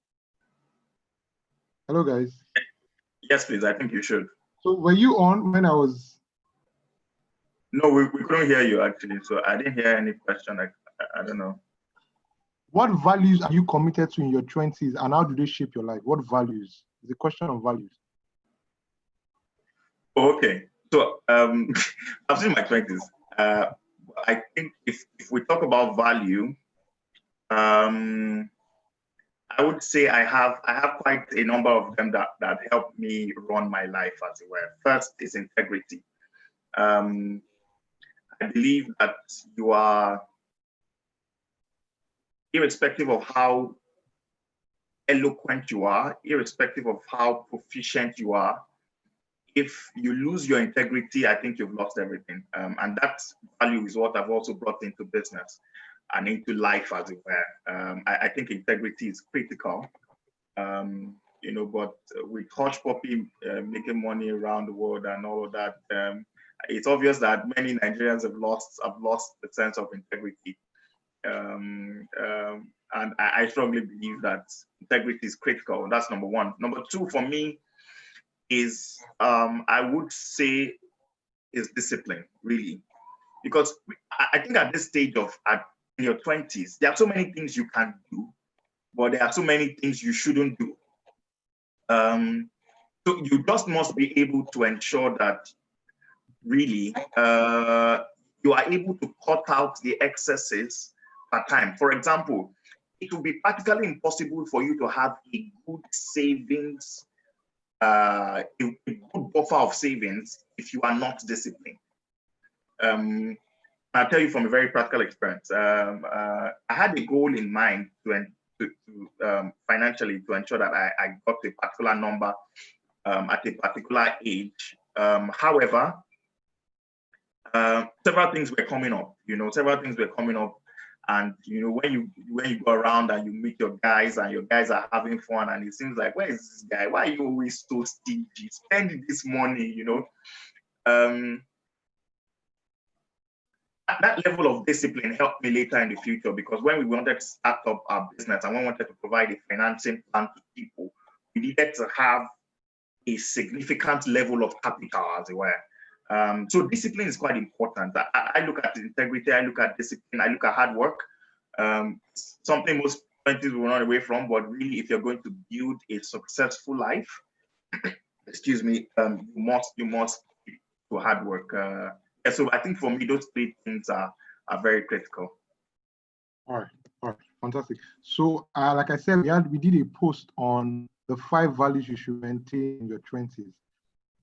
Hello, guys. Yes, please. I think you should. So were you on when I was? No, we couldn't hear you actually. So I didn't hear any question. I don't know. What values are you committed to in your 20s, and how do they shape your life? What values? It's a question of values. Okay. So I've seen my 20s. I think if we talk about value, I would say I have quite a number of them that help me run my life, as it were. First is integrity. I believe that you are, irrespective of how eloquent you are, irrespective of how proficient you are, if you lose your integrity, I think you've lost everything. And that value is what I've also brought into business and into life, as it were. I think integrity is critical. You know, but with Hush Puppy making money around the world and all of that, it's obvious that many Nigerians have lost the sense of integrity. And I strongly believe that integrity is critical. That's number one. Number two for me is, I would say, is discipline, really. Because I think at this stage in your 20s, there are so many things you can do, but there are so many things you shouldn't do. So you just must be able to ensure that really you are able to cut out the excesses at time. For example, it will be practically impossible for you to have a good savings, a good buffer of savings if you are not disciplined. I'll tell you from a very practical experience. I had a goal in mind to financially to ensure that I got a particular number at a particular age. However, several things were coming up. And when you go around and you meet your guys and your guys are having fun, and it seems like, where is this guy? Why are you always so stingy? Spend this money, that level of discipline helped me later in the future, because when we wanted to start up our business and we wanted to provide a financing plan to people, we needed to have a significant level of capital, as it were. So discipline is quite important. I look at integrity, I look at discipline, I look at hard work. Something most 20s will run away from, but really, if you're going to build a successful life, excuse me, you must do hard work. So I think for me, those three things are very critical. All right, fantastic. So like I said, we did a post on the 5 values you should maintain in your 20s.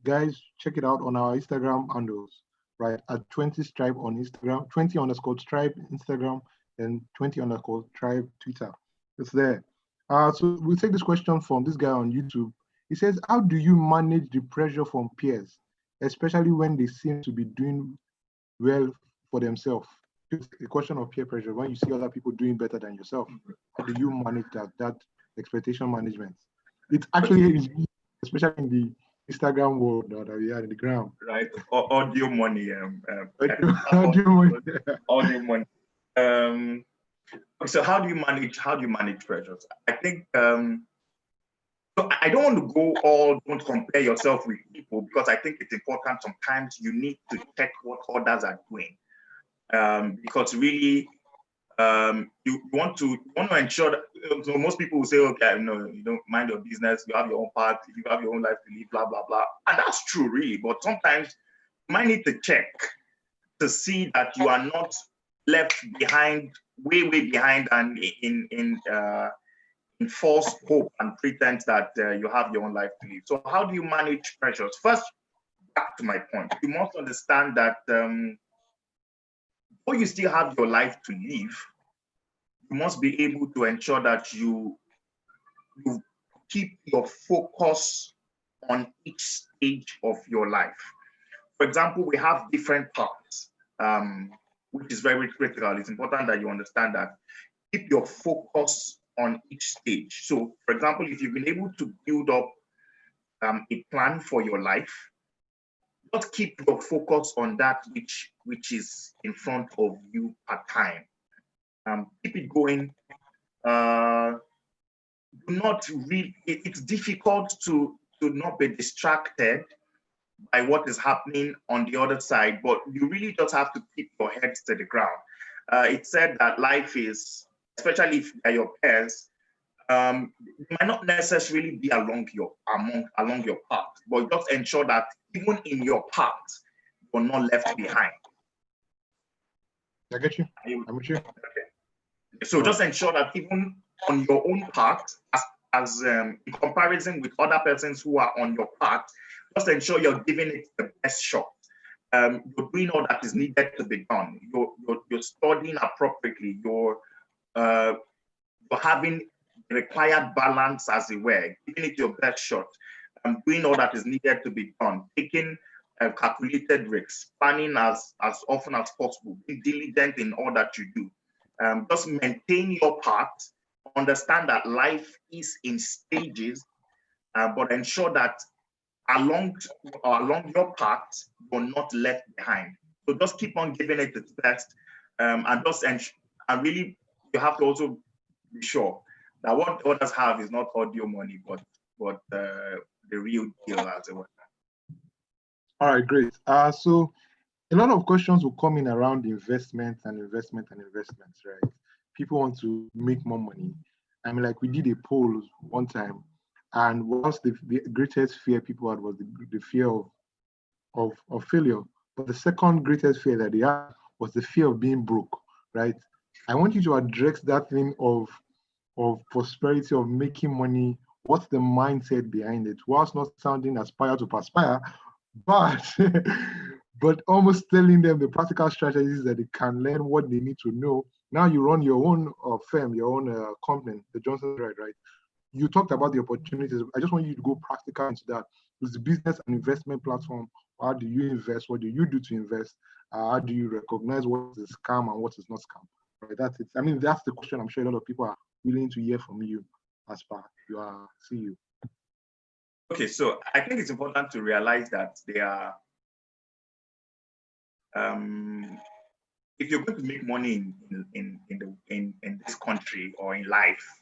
Guys, check it out on our Instagram handles, right? At 20stribe on Instagram, 20_stribe Instagram, and 20_tribe Twitter. It's there. So we'll take this question from this guy on YouTube. He says, how do you manage the pressure from peers, especially when they seem to be doing well for themselves? It's a question of peer pressure. When you see other people doing better than yourself, how do you manage that expectation management? It actually is, especially in the Instagram world that we are in the ground. Right. Audio money. Audio money. So how do you manage pressures? I think so I don't want to go don't compare yourself with people, because I think it's important. Sometimes you need to check what others are doing. Because really, You want to ensure that, so most people will say, okay, no, you don't mind your business, you have your own path, you have your own life to live, blah, blah, blah. And that's true, really. But sometimes you might need to check to see that you are not left behind, way behind, and in false hope and pretense that you have your own life to live. So how do you manage pressures? First, back to my point, you must understand that though you still have your life to live, you must be able to ensure that you keep your focus on each stage of your life. For example, we have different parts, which is very critical. It's important that you understand that. Keep your focus on each stage. So, for example, if you've been able to build up a plan for your life, just keep your focus on that which is in front of you at time. Keep it going. Do not read. It's difficult to not be distracted by what is happening on the other side, but you really just have to keep your heads to the ground. It's said that life is, especially if they're your peers, it might not necessarily be along your path, but just ensure that even in your path, you're not left behind. I get you. I'm with you. Okay. So just ensure that even on your own path, as in comparison with other persons who are on your path, just ensure you're giving it the best shot. You're doing all that is needed to be done. You're studying appropriately. You're having the required balance, as it were, giving it your best shot. Doing all that is needed to be done. Taking calculated risks, planning as often as possible. Being diligent in all that you do. Just maintain your path. Understand that life is in stages, but ensure that along your path, you're not left behind. So just keep on giving it its best, and really, you have to also be sure that what others have is not audio money, but the real deal, as it were. All right, great. So a lot of questions will come in around investment, right? People want to make more money. I mean, like we did a poll one time, and what's the greatest fear people had was the fear of failure. But the second greatest fear that they had was the fear of being broke, right? I want you to address that thing of prosperity, of making money. What's the mindset behind it? Whilst not sounding aspire to perspire, but but almost telling them the practical strategies that they can learn, what they need to know. Now you run your own firm, your own company, the Johnson right? You talked about the opportunities. I just want you to go practical into that. It's the business and investment platform. How do you invest? What do you do to invest? How do you recognize what is scam and what is not scam? Right? That's it. I mean, that's the question I'm sure a lot of people are willing to hear from you as far you are CEO. Okay, so I think it's important to realize that there are, if you're going to make money in this country or in life,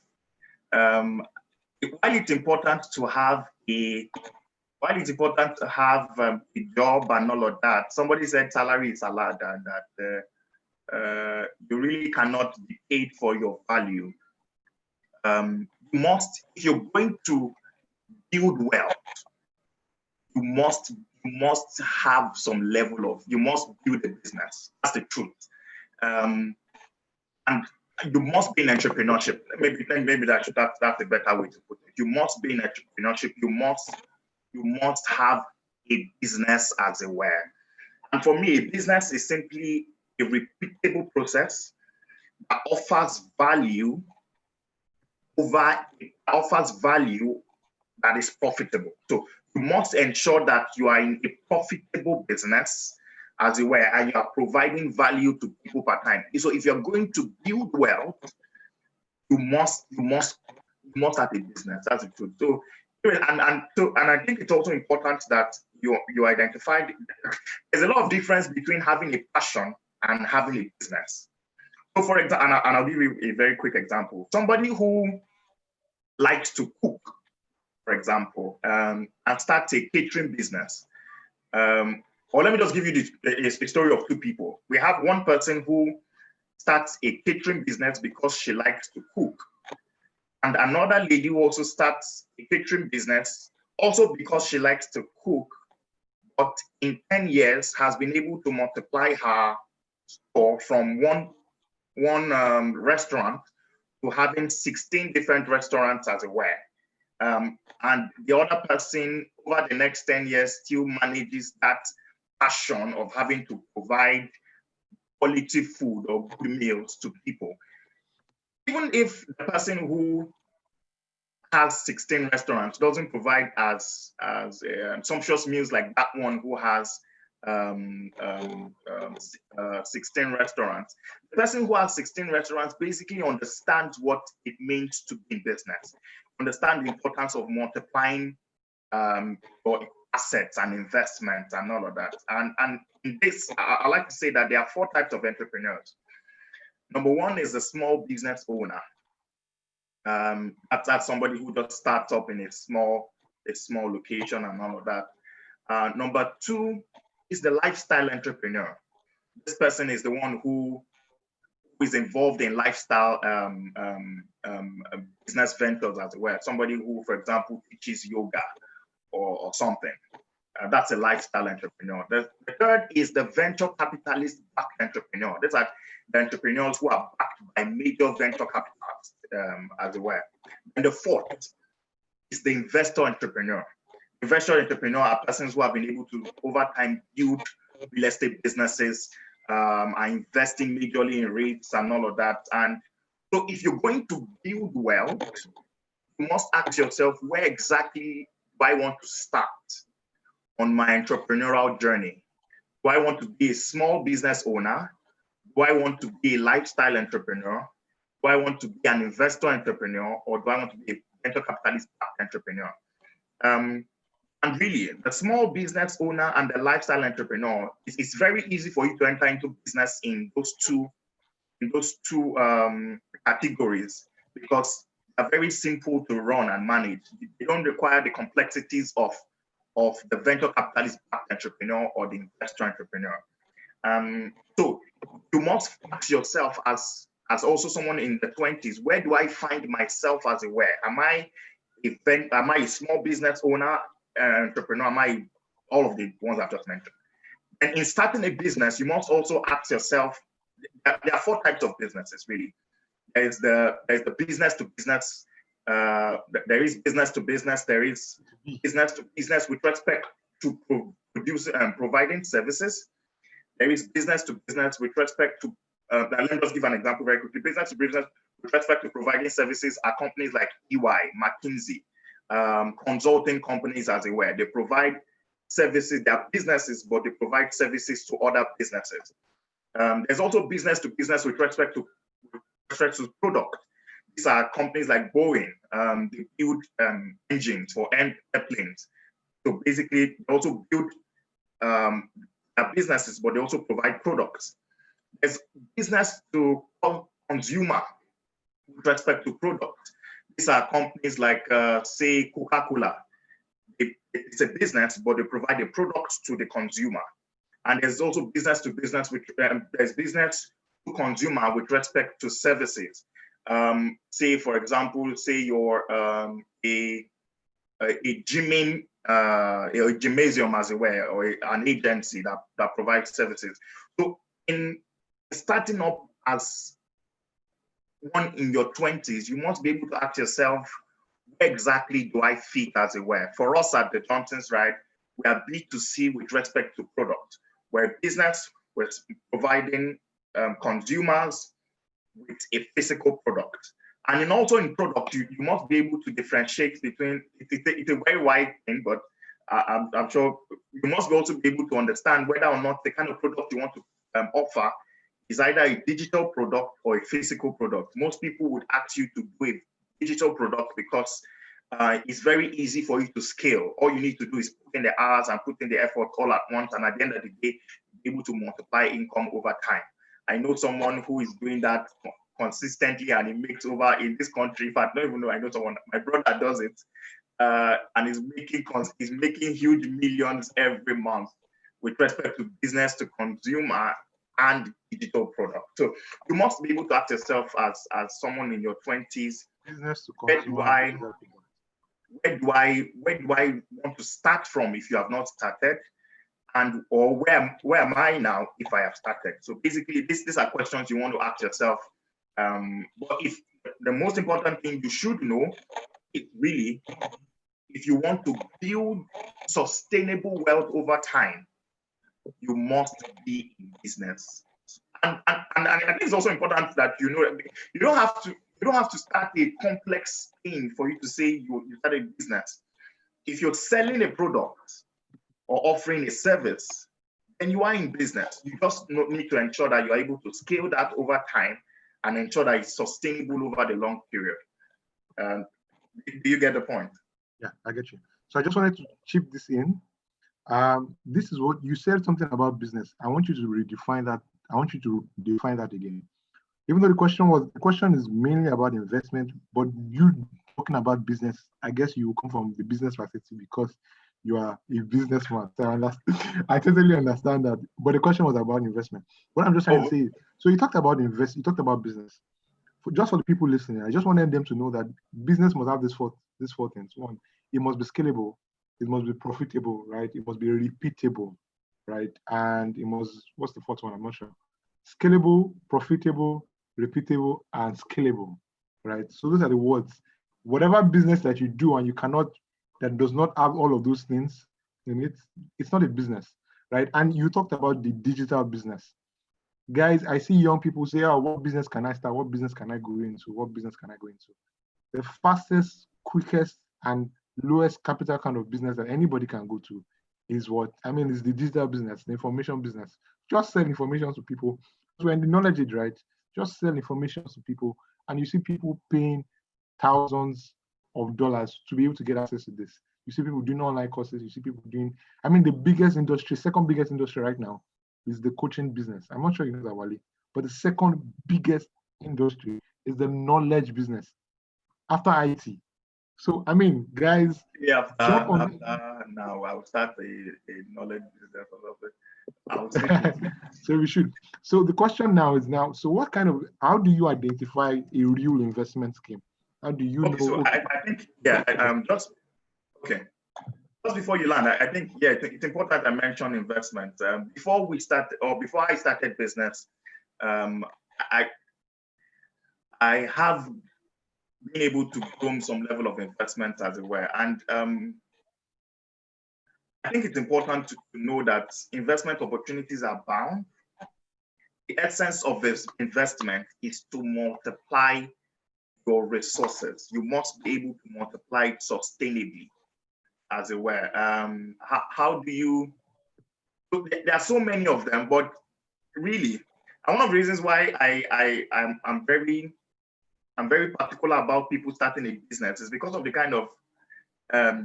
while it's important to have a job and all of that, somebody said salary is salad, and that you really cannot be paid for your value. You must, if you're going to build wealth, you must have some level of, you must build a business. That's the truth. And you must be in entrepreneurship. Maybe that's a better way to put it. You must be in entrepreneurship. You must have a business, as it were. And for me, a business is simply a repeatable process that offers value that is profitable. So you must ensure that you are in a profitable business, as it were, and you are providing value to people per time. So if you're going to build wealth, you must have a business. That's the truth. So and I think it's also important that you identified there's a lot of difference between having a passion and having a business. So for example, and I'll give you a very quick example. Somebody who likes to cook, for example, and start a catering business. Or let me just give you a story of two people. We have one person who starts a catering business because she likes to cook. And another lady who also starts a catering business also because she likes to cook, but in 10 years has been able to multiply her store from one restaurant to having 16 different restaurants as it were. And the other person over the next 10 years still manages that passion of having to provide quality food or good meals to people. Even if the person who has 16 restaurants doesn't provide as sumptuous meals like that one who has 16 restaurants. The person who has 16 restaurants basically understands what it means to be in business, understand the importance of multiplying your assets and investments and all of that. And in this, I like to say that there are 4 types of entrepreneurs. Number 1 is the small business owner. That's somebody who just starts up in a small location and all of that. Number 2 is the lifestyle entrepreneur. This person is the one who is involved in lifestyle business ventures as well. Somebody who, for example, teaches yoga or something. That's a lifestyle entrepreneur. The third is the venture capitalist backed entrepreneur. These are the entrepreneurs who are backed by major venture capitalists as well. And the fourth is the investor entrepreneur. Investor entrepreneur are persons who have been able to, over time, build real estate businesses, are investing majorly in REITs and all of that. And so if you're going to build wealth, you must ask yourself, where exactly do I want to start on my entrepreneurial journey? Do I want to be a small business owner? Do I want to be a lifestyle entrepreneur? Do I want to be an investor entrepreneur? Or do I want to be a venture capitalist entrepreneur? And really, the small business owner and the lifestyle entrepreneur, it's very easy for you to enter into business in those two categories because they're very simple to run and manage. They don't require the complexities of the venture capitalist entrepreneur or the investor entrepreneur. So you must ask yourself as also someone in the 20s, where do I find myself as a where? Am I a small business owner, entrepreneur? Am I all of the ones I've just mentioned? And in starting a business, you must also ask yourself, there are 4 types of businesses really. There's the business to business, there is business to business, there is business to business with respect to providing services. There is business to business with respect to, let me just give an example very quickly. Business to business with respect to providing services are companies like EY, McKinsey, consulting companies as it were. They provide services, they are businesses, but they provide services to other businesses. There's also business to business with respect to product. These are companies like Boeing, they build engines for airplanes. So basically, they also build businesses, but they also provide products. There's business to consumer with respect to products. These are companies like, say, Coca-Cola. It's a business, but they provide the products to the consumer. And there's also business to business, there's business to consumer with respect to services. Say, for example, say you're a gymming, a gymnasium as it were, or an agency that provides services. So in starting up as one in your 20s, you must be able to ask yourself, where exactly do I fit as it were? For us at the Johnsons, right, we are B2C with respect to product. We're a business, we're providing consumers with a physical product. And also in product, you must be able to differentiate between, it's a very wide thing, but I'm sure you must also be able to understand whether or not the kind of product you want to offer is either a digital product or a physical product. Most people would ask you to do a digital product because it's very easy for you to scale. All you need to do is put in the hours and put in the effort all at once, and at the end of the day, be able to multiply income over time. I know someone who is doing that consistently, and he makes over in this country. In fact, I don't even know. I know someone. My brother does it, and he's making huge millions every month with respect to business to consumer and digital product. So you must be able to ask yourself as someone in your 20s, Business to where consumer. do I want to start from if you have not started? And or where am I now if I have started? So basically, these are questions you want to ask yourself. But if the most important thing you should know is really, if you want to build sustainable wealth over time, you must be in business. And I think it's also important that you know you don't have to start a complex thing for you to say you start a business. If you're selling a product or offering a service, then you are in business. You just need to ensure that you are able to scale that over time and ensure that it's sustainable over the long period. Do you get the point? Yeah, I get you. So I just wanted to chip this in. This is what you said, something about business. I want you to redefine that. I want you to define that again. Even though the question is mainly about investment, but you talking about business, I guess you come from the business facility because you are a businessman. So I totally understand that. But the question was about investment. What I'm just trying to say, so you talked about you talked about business. Just for the people listening, I just wanted them to know that business must have these four things. One, it must be scalable, it must be profitable, right? It must be repeatable, right? And it must, what's the fourth one? I'm not sure. Scalable, profitable, repeatable, and scalable, right? So those are the words. Whatever business that you do and that does not have all of those things in it, it's not a business, right? And you talked about the digital business. Guys, I see young people say, oh, what business can I start? What business can I go into? What business can I go into? The fastest, quickest, and lowest capital kind of business that anybody can go to is is the digital business, the information business. Just sell information to people. When the knowledge is right, just sell information to people, and you see people paying thousands of dollars to be able to get access to this. You see people doing online courses. You see people doing, the biggest industry, second biggest industry right now is the coaching business. I'm not sure you know that, Wally, but the second biggest industry is the knowledge business after IT. So, guys, yeah, now I'll start a knowledge business or something. So we should. So the question now is so how do you identify a real investment scheme? How do you know? So I think, just before you land, I think, it's important I mention investment. Before I started business, I have been able to groom some level of investment, as it were. And I think it's important to know that investment opportunities are bound. The essence of this investment is to multiply your resources. You must be able to multiply it sustainably, as it were. How do you? There are so many of them, but really, one of the reasons why I'm very particular about people starting a business is because of the kind of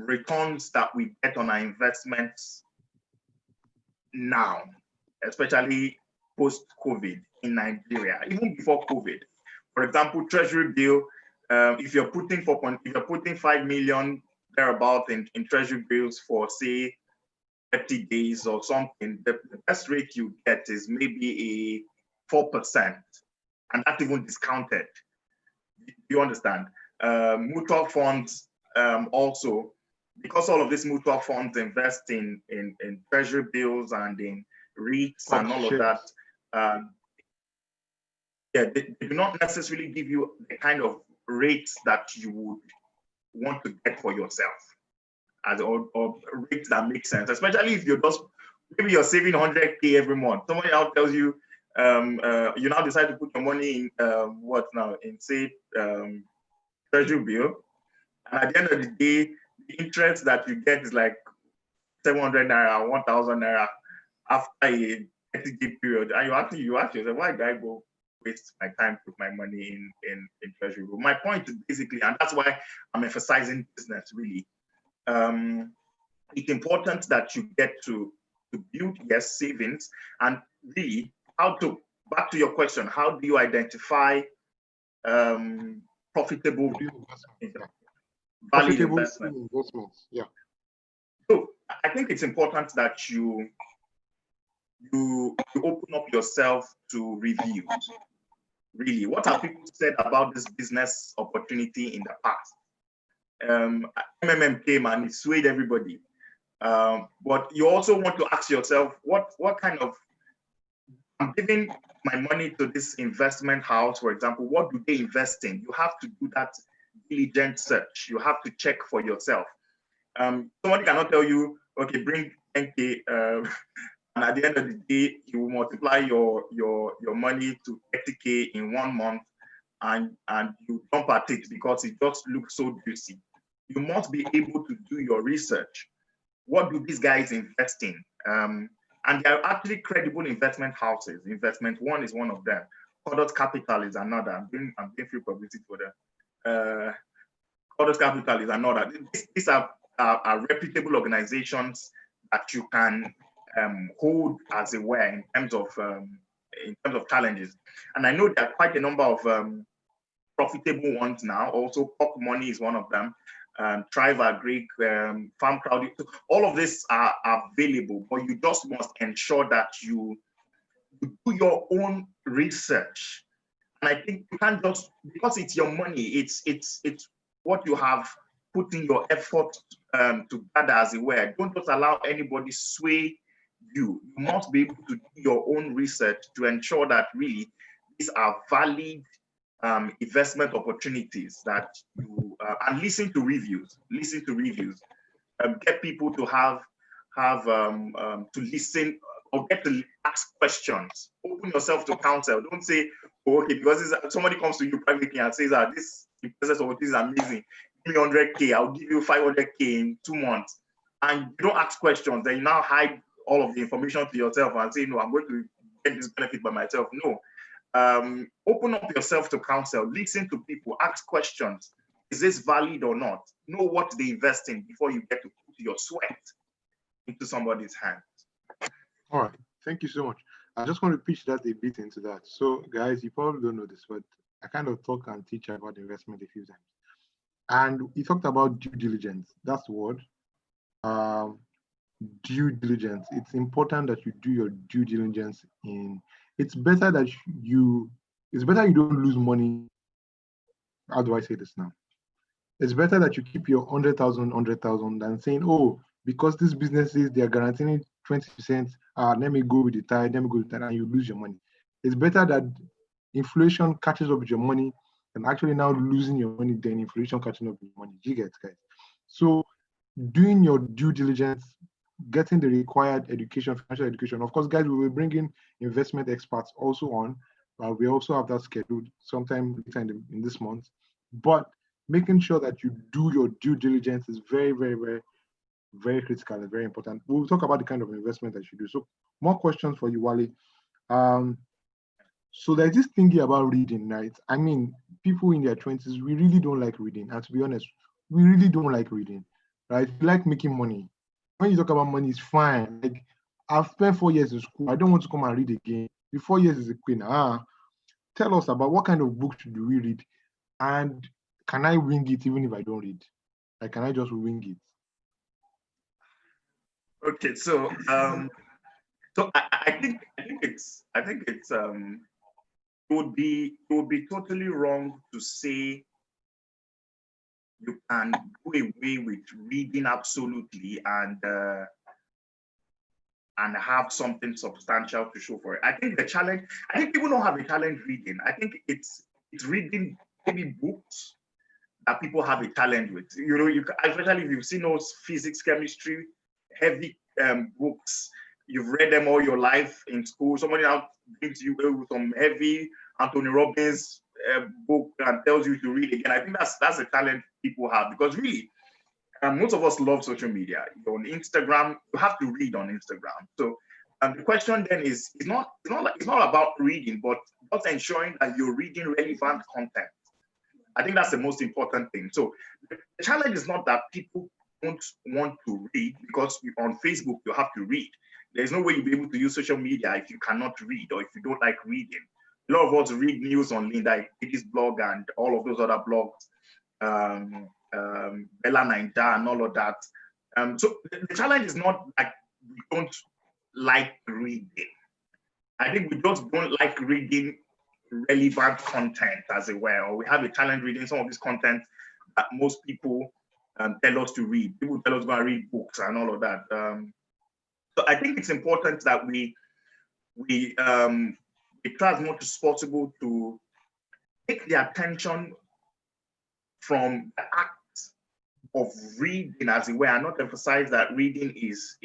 returns that we get on our investments now, especially post-COVID in Nigeria, even before COVID. For example, Treasury bill, if you're putting 5 million thereabout in Treasury bills for, say, 30 days or something, the best rate you get is maybe a 4%, and that's even discounted. You understand? Mutual funds also, because all of these mutual funds invest in Treasury bills and in REITs and all of that. They do not necessarily give you the kind of rates that you would want to get for yourself, or rates that make sense, especially if maybe you're saving 100K every month. Somebody else tells you, you now decide to put your money in say Treasury bill, and at the end of the day, the interest that you get is like 700 naira, 1,000 naira after a 30-day period, and you ask yourself, why did I go waste my time, put my money in Treasury bill? My point is basically, and that's why I'm emphasizing business really. It's important that you get to build your savings, and really back to your question, how do you identify profitable valid investments? Yeah. So I think it's important that you you open up yourself to reviews. Really, what have people said about this business opportunity in the past? MMM came and it swayed everybody. But you also want to ask yourself, what kind of, I'm giving my money to this investment house, for example, what do they invest in? You have to do that diligent search. You have to check for yourself. Somebody cannot tell you, okay, bring 10K, and at the end of the day, you will multiply your money to 30K in 1 month, and you don't partake because it just looks so juicy. You must be able to do your research. What do these guys invest in? And there are actually credible investment houses. Investment One is one of them. Product Capital is another. I'm doing free publicity for them. Product Capital is another. These are reputable organizations that you can hold as it were in terms of challenges. And I know there are quite a number of profitable ones now. Also, Pop Money is one of them. Thrive Agri, Farm Crowd. All of this are available, but you just must ensure that you do your own research. And I think you can't just, because it's your money, it's what you have put in your effort to gather, as it were. Don't just allow anybody sway you. You must be able to do your own research to ensure that really these are valid investment opportunities that you and listen to reviews. Get people to have to listen or get to ask questions. Open yourself to counsel. Don't say, oh, okay, because somebody comes to you privately and says, this business opportunity is amazing. Give me 100K, I'll give you 500K in 2 months. And you don't ask questions, then you now hide all of the information to yourself and say, no, I'm going to get this benefit by myself. No. Open up yourself to counsel, listen to people, ask questions. Is this valid or not? Know what they invest in before you get to put your sweat into somebody's hands. All right, thank you so much. I just want to pitch that a bit into that. So guys, you probably don't know this, but I kind of talk and teach about investment a few times. And we talked about due diligence. That's the word. Due diligence. It's important that you do your due diligence it's better that you don't lose money. How do I say this now? It's better that you keep your 100,000 than saying, oh, because these businesses, they are guaranteeing 20%, let me go with the tide, and you lose your money. It's better that inflation catches up with your money than actually now losing your money than inflation catching up with your money. Do you get, guys? So doing your due diligence, getting the required education, financial education. Of course, guys, we will bring in investment experts also on. We also have that scheduled sometime later in this month. But making sure that you do your due diligence is very, very, very, very critical and very important. We'll talk about the kind of investment that you do. So more questions for you, Wale. So there's this thingy about reading, right? I mean, people in their 20s, we really don't like reading. And to be honest, we really don't like reading, right? We like making money. When you talk about money, it's fine. Like, I've spent 4 years in school. I don't want to come and read again. The 4 years is a queen. Tell us about what kind of books do we read? And can I wing it even if I don't read? Like, can I just wing it? Okay, so I think it's it would be totally wrong to say you can do away with reading absolutely and have something substantial to show for it. I think people don't have a challenge reading. I think it's reading maybe books that people have a challenge with. You know, especially if you've seen those physics, chemistry, heavy books, you've read them all your life in school. Somebody now brings you with some heavy Anthony Robbins book and tells you to read again. I think that's a challenge people have, because really, most of us love social media. You're on Instagram, you have to read on Instagram. So the question then is, it's not about reading, but just ensuring that you're reading relevant content. I think that's the most important thing. So the challenge is not that people don't want to read, because on Facebook you have to read. There's no way you'll be able to use social media if you cannot read or if you don't like reading. A lot of us read news on Linda Idi's blog and all of those other blogs, Bella Ninja and all of that. So the challenge is not like we don't like reading. I think we just don't like reading relevant content, as it were, or we have a challenge reading some of this content that most people tell us to read. People tell us to go and read books and all of that. So I think it's important that we try as much as possible to take the attention from the act of reading, as it were, and not emphasize that reading is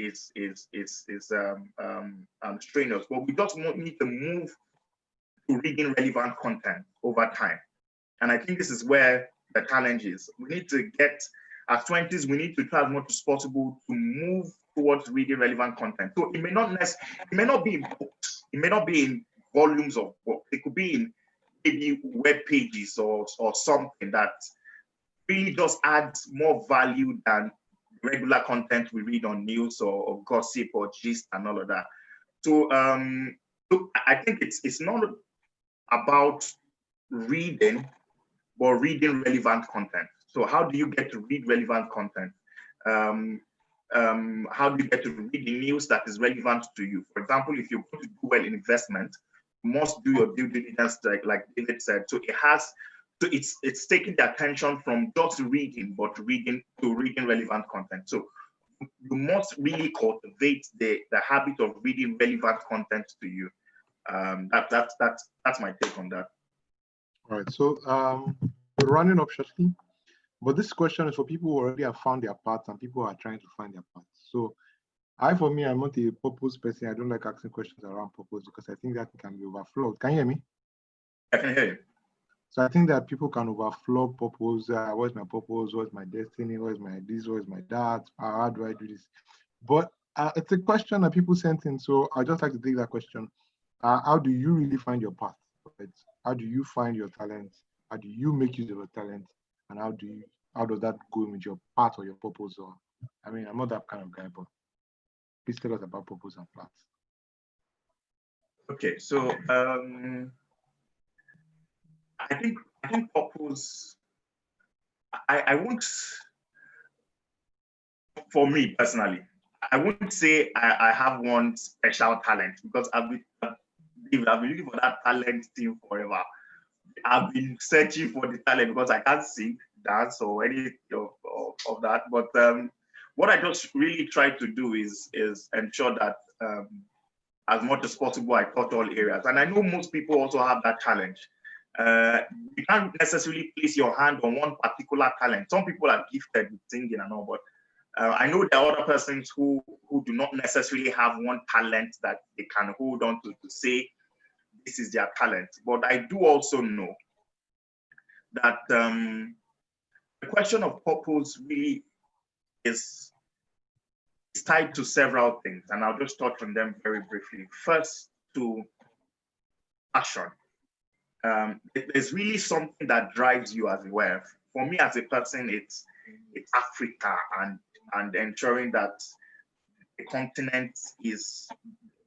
strenuous. But we just need to move to reading relevant content over time. And I think this is where the challenge is. We need to get, as 20s, we need to try as much as possible to move towards reading relevant content. So it may not be in books, it may not be in volumes of books, it could be in maybe web pages or something that really just adds more value than regular content we read on news or gossip or gist and all of that. So look, I think it's not about reading, but reading relevant content. So how do you get to read relevant content? How do you get to read the news that is relevant to you? For example, if you're going to do well in investment, you must do your due diligence, like David said. So it's taking the attention from just reading, but reading relevant content. So you must really cultivate the habit of reading relevant content to you. That's my take on that. All right, so we're running up shortly, but this question is for people who already have found their path and people who are trying to find their path. So for me, I'm not a purpose person. I don't like asking questions around purpose because I think that can be overflowed. Can you hear me? I can hear you. So I think that people can overflow purpose. What's my purpose? What's my destiny? What is my this? What is my that? How do I do this? But it's a question that people sent in. So I'd just like to take that question. How do you really find your path? Right? How do you find your talent? How do you make use of your talent? And how does that go with your path or your purpose? Or I mean, I'm not that kind of guy, but please tell us about purpose and path. Okay, so I think purpose. I won't. For me personally, I wouldn't say I have one special talent because I've been looking for that talent thing forever. I've been searching for the talent because I can't sing, dance, or any of that. But what I just really try to do is ensure that as much as possible I touch all areas. And I know most people also have that challenge. You can't necessarily place your hand on one particular talent. Some people are gifted with singing and all, but I know there are other persons who do not necessarily have one talent that they can hold on to say this is their talent. But I do also know that the question of purpose really is tied to several things, and I'll just touch on them very briefly. First, to passion. There's really something that drives you as it were. For me as a person, it's Africa and ensuring that the continent is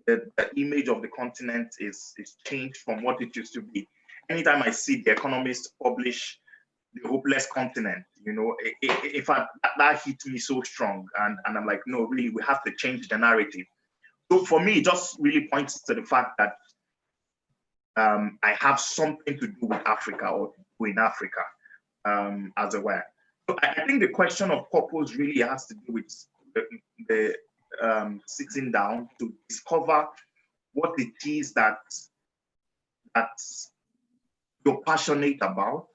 the image of the continent is changed from what it used to be. Anytime I see the Economist publish the hopeless continent, in fact, that hit me so strong, and I'm like, no, really, we have to change the narrative. So for me, it just really points to the fact that I have something to do with Africa or in Africa, as it were. So I think the question of purpose really has to do with the sitting down to discover what it is that you're passionate about.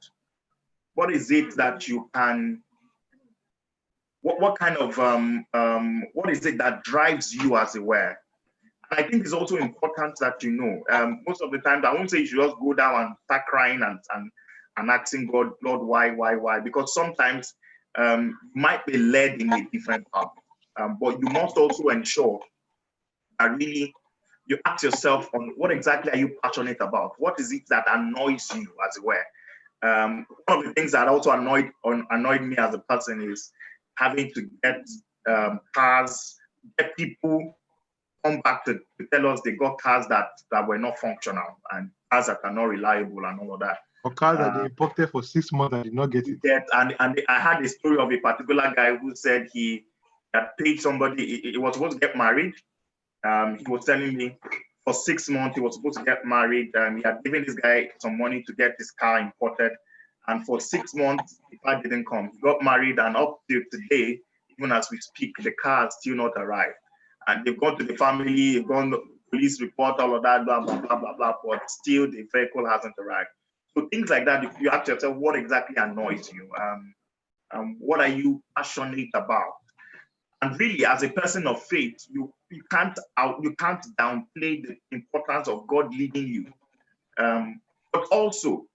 What is it that you can? What kind of what is it that drives you, as it were? And I think it's also important that most of the time, I won't say you should just go down and start crying and asking God, Lord, why? Because sometimes you might be led in a different path. But you must also ensure that really you ask yourself on what exactly are you passionate about? What is it that annoys you, as it were? One of the things that also annoyed me as a person is having to get cars, get people come back to tell us they got cars that were not functional and cars that are not reliable and all of that. Or cars that they imported for 6 months and did not get it. And I had a story of a particular guy who said he had paid somebody, he was supposed to get married, He was telling me for 6 months he was supposed to get married. He had given this guy some money to get his car imported. And for 6 months, the car didn't come. He got married, and up to today, even as we speak, the car has still not arrived. And they've gone to the family, they've gone to police report, all of that, blah, blah, blah, blah, blah, but still the vehicle hasn't arrived. So things like that, you ask yourself, what exactly annoys you? What are you passionate about? And really, as a person of faith, you can't downplay the importance of God leading you. But also,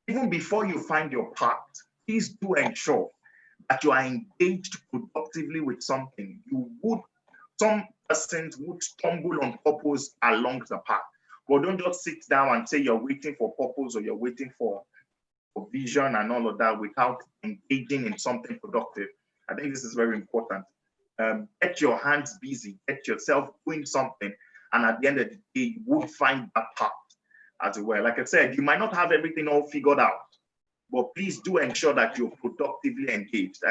even before you find your path, please do ensure that you are engaged productively with something. Some persons would stumble on purpose along the path, but don't just sit down and say you're waiting for purpose or you're waiting for vision and all of that without engaging in something productive. I think this is very important. Get your hands busy, get yourself doing something, and at the end of the day, you will find that path as well. Like I said, you might not have everything all figured out, but please do ensure that you're productively engaged.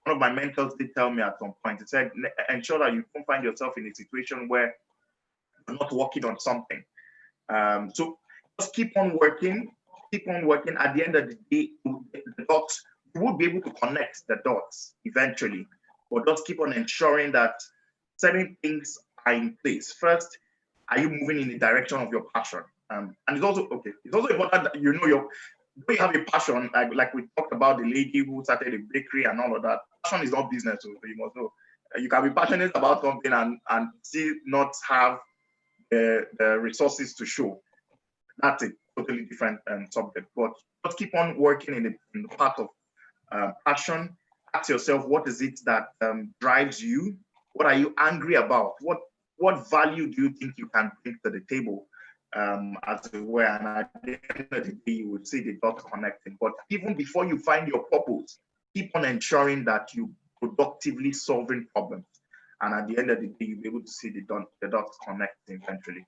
One of my mentors did tell me at some point, he said, ensure that you don't find yourself in a situation where you're not working on something. So just keep on working. At the end of the day, the dots, you will be able to connect the dots eventually, but just keep on ensuring that certain things are in place. First, are you moving in the direction of your passion? And it's also important that you have a passion, like we talked about the lady who started a bakery and all of that. Passion is not business, so you must know. You can be passionate about something and still not have the resources to show. That's a totally different subject. But just keep on working in the path of passion. Ask yourself, what is it that drives you? What are you angry about? What value do you think you can bring to the table? As it were, and at the end of the day, you would see the dots connecting. But even before you find your purpose, keep on ensuring that you productively solving problems. And at the end of the day, you'll be able to see the dots connecting eventually.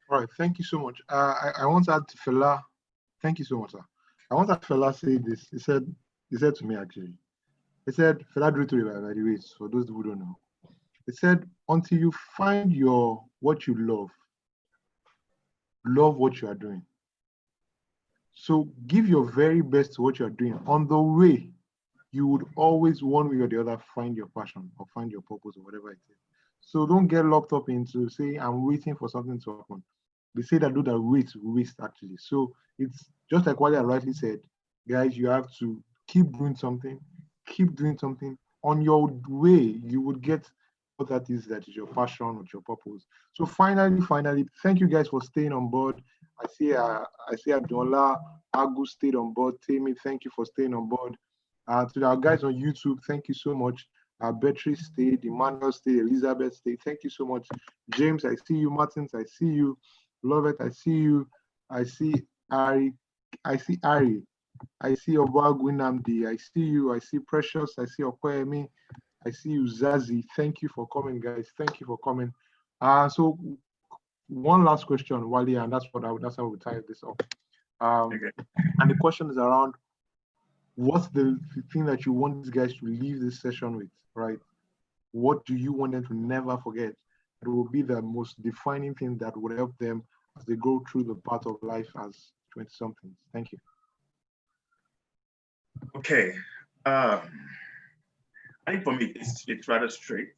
All right, thank you so much. I want to add to Fela. Thank you so much, sir. I want to have Fela say this. He said to me actually. He said, Fela drew to it, by the way, for those who don't know. He said, until you find what you love what you are doing. So give your very best to what you are doing. On the way, you would always, one way or the other, find your passion or find your purpose or whatever it is. So don't get locked up into say, I'm waiting for something to happen. They say that do that waste actually. So it's just like what I rightly said, guys, you have to keep doing something. On your way, you would get what that is your passion or your purpose. So finally, thank you guys for staying on board. I see Abdullah, Agu stayed on board. Tammy, thank you for staying on board. To our guys on YouTube, thank you so much. Beatrice stayed, Emmanuel stayed, Elizabeth stayed. Thank you so much. James, I see you. Martins, I see you. Lovett, I see you. I see Ari. I see Obagwinamdi. I see you. I see Precious. I see Okoyemi. I see you, Zazie. Thank you for coming, guys. Thank you for coming. So one last question, Wally, and that's how we tie this up. Okay. And the question is around what's the thing that you want these guys to leave this session with, right? What do you want them to never forget? It will be the most defining thing that would help them as they go through the path of life as 20-somethings. Thank you. Okay. I think for me, it's rather straight.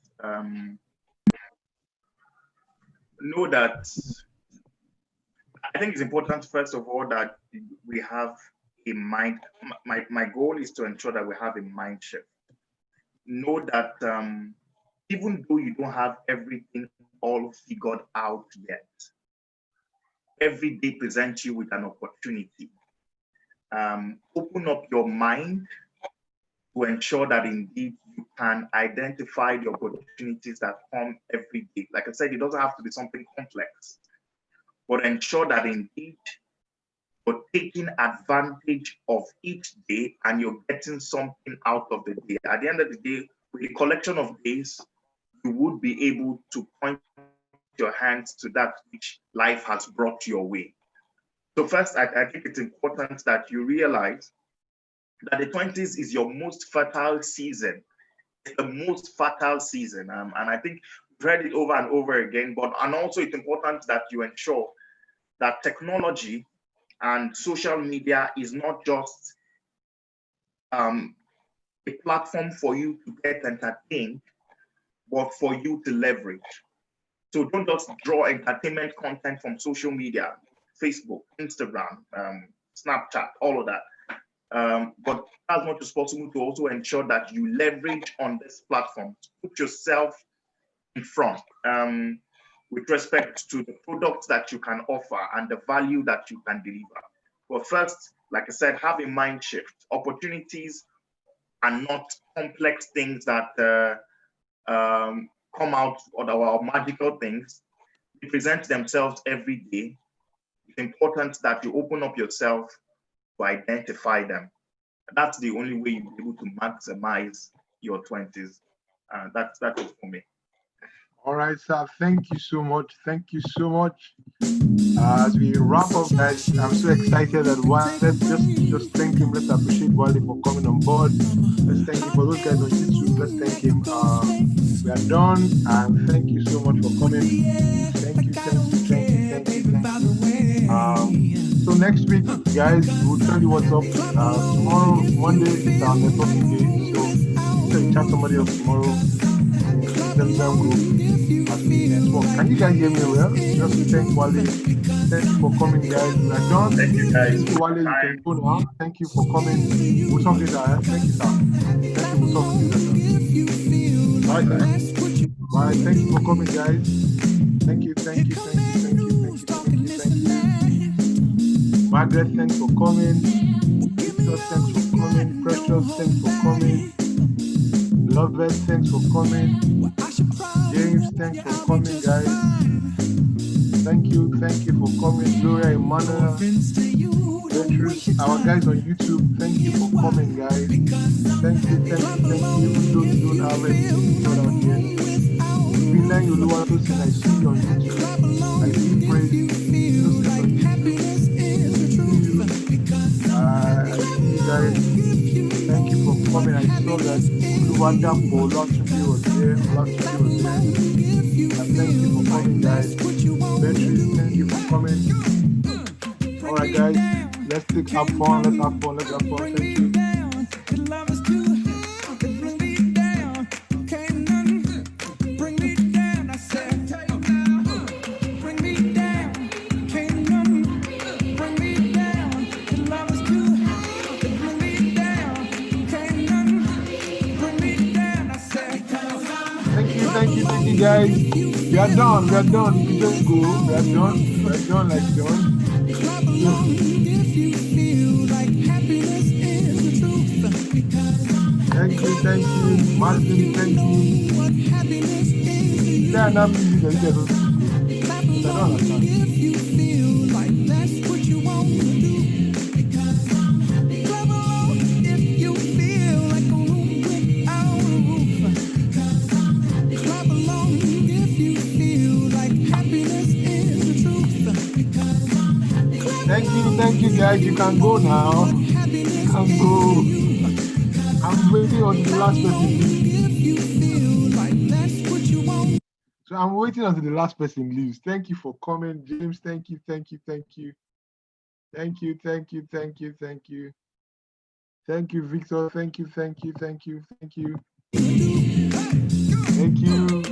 Know that I think it's important, first of all, that we have a mind. My goal is to ensure that we have a mind shift. Know that even though you don't have everything all figured out yet, every day presents you with an opportunity. Open up your mind to ensure that indeed you can identify the opportunities that come every day. Like I said, it doesn't have to be something complex, but ensure that indeed you're taking advantage of each day and you're getting something out of the day. At the end of the day, with a collection of days, you would be able to point your hands to that which life has brought your way. So first, I think it's important that you realize that the 20s is your most fertile season. It's the most fertile season. And I think read it over and over again, and also it's important that you ensure that technology and social media is not just a platform for you to get entertained, but for you to leverage. So don't just draw entertainment content from social media, Facebook, Instagram, Snapchat, all of that. But as much as possible to also ensure that you leverage on this platform, put yourself in front with respect to the products that you can offer and the value that you can deliver. But first, like I said, have a mind shift. Opportunities are not complex things that come out or magical things. They present themselves every day. It's important that you open up yourself to identify them. That's the only way you'll be able to maximize your 20s. That's it for me. All right, sir. Thank you so much. Thank you so much. As we wrap up, guys, I'm so excited that let's just thank him. Let's appreciate Wally for coming on board. Let's thank him for those guys on YouTube. Let's thank him. We are done, and thank you so much for coming. Thank you. So next week, guys, we'll tell you what's up. Tomorrow, Monday, is our networking day. So you chat somebody else tomorrow. Telegram group. Can you guys hear me well? Just thank Wale. Thank you for coming, guys. We are done. Thank you, guys. Thank you, Wale. You can go now. Thank you for coming. We'll talk later. Thank you, sir. Thank you. We'll talk later. Bye, guys. Bye. Thank you for coming, guys. Thank you. Margaret, thanks for coming. Victor, thanks for coming. Precious, thanks for coming. Lovett, thanks for coming. James, thanks for coming, guys. Thank you for coming. Gloria, Emmanuel, Beatrice, our guys on YouTube, thank you for coming, guys. Thank you. We don't have anything out here. Finland, you know what to say. I see you on YouTube. I see praise. I see you guys. Thank you for coming. I saw that wonderful Lottery was there. And thank you for coming, guys. Beatrice, thank you for coming. Alright, guys, let's have fun. Thank you. Thank you, guys. We are done. You just go. We are done like done. Thank you. Martin, thank you. They are not music. I don't understand. Thank you, guys. You can go now. You can go. I'm waiting on the last person. So I'm waiting until the last person leaves. Thank you for coming, James. Thank you. Thank you, Victor. Thank you.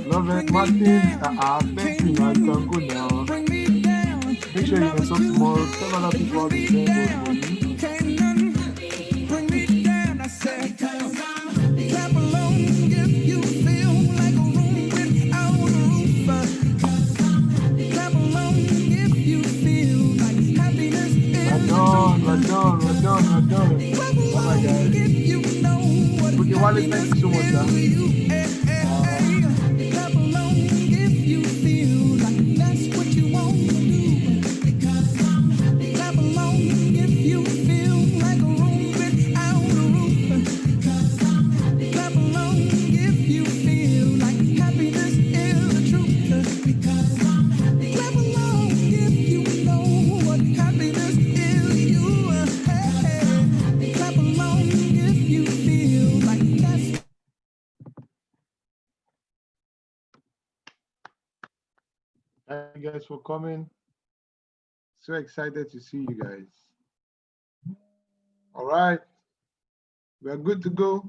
Love it, Martin. Thank you. Now you can go now. Make sure you can talk tomorrow. Tell other people how to send for you. We're done. Bye, guys. Okay, Wale, thank you so much, you guys for coming. So excited to see you guys. All right. We're good to go.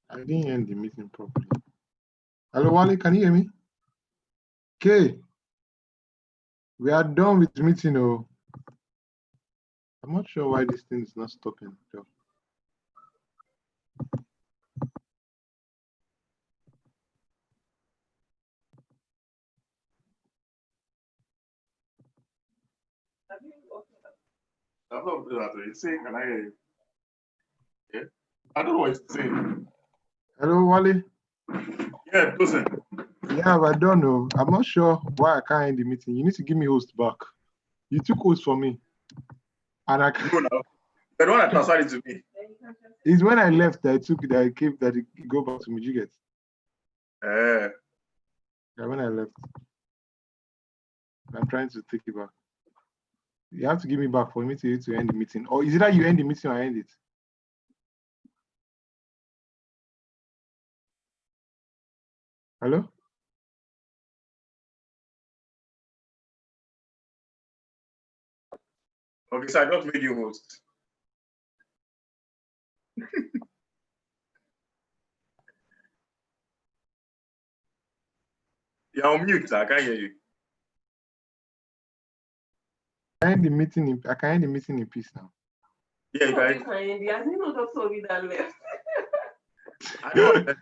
I didn't end the meeting properly. Hello, Wally, can you hear me? Okay. We are done with the meeting. Oh, I'm not sure why this thing is not stopping. I'm not doing that. It's saying, can I hear you? Yeah. I don't know what it's saying. Hello, Wally. Yeah, listen. Yeah, but I don't know. I'm not sure why I can't end the meeting. You need to give me host back. You took host for me. And I can't. No, no. The one that transferred it to me. It's when I left that I took it, that I came, that it go back to me. Did you get? Yeah, when I left. I'm trying to take it back. You have to give me back for me to end the meeting. Or is it that you end the meeting or I end it? Hello? Okay, so I just made you host. You're on mute, I can't hear you. I end the meeting in, I can end the meeting in peace now. Yeah, you guys. I don't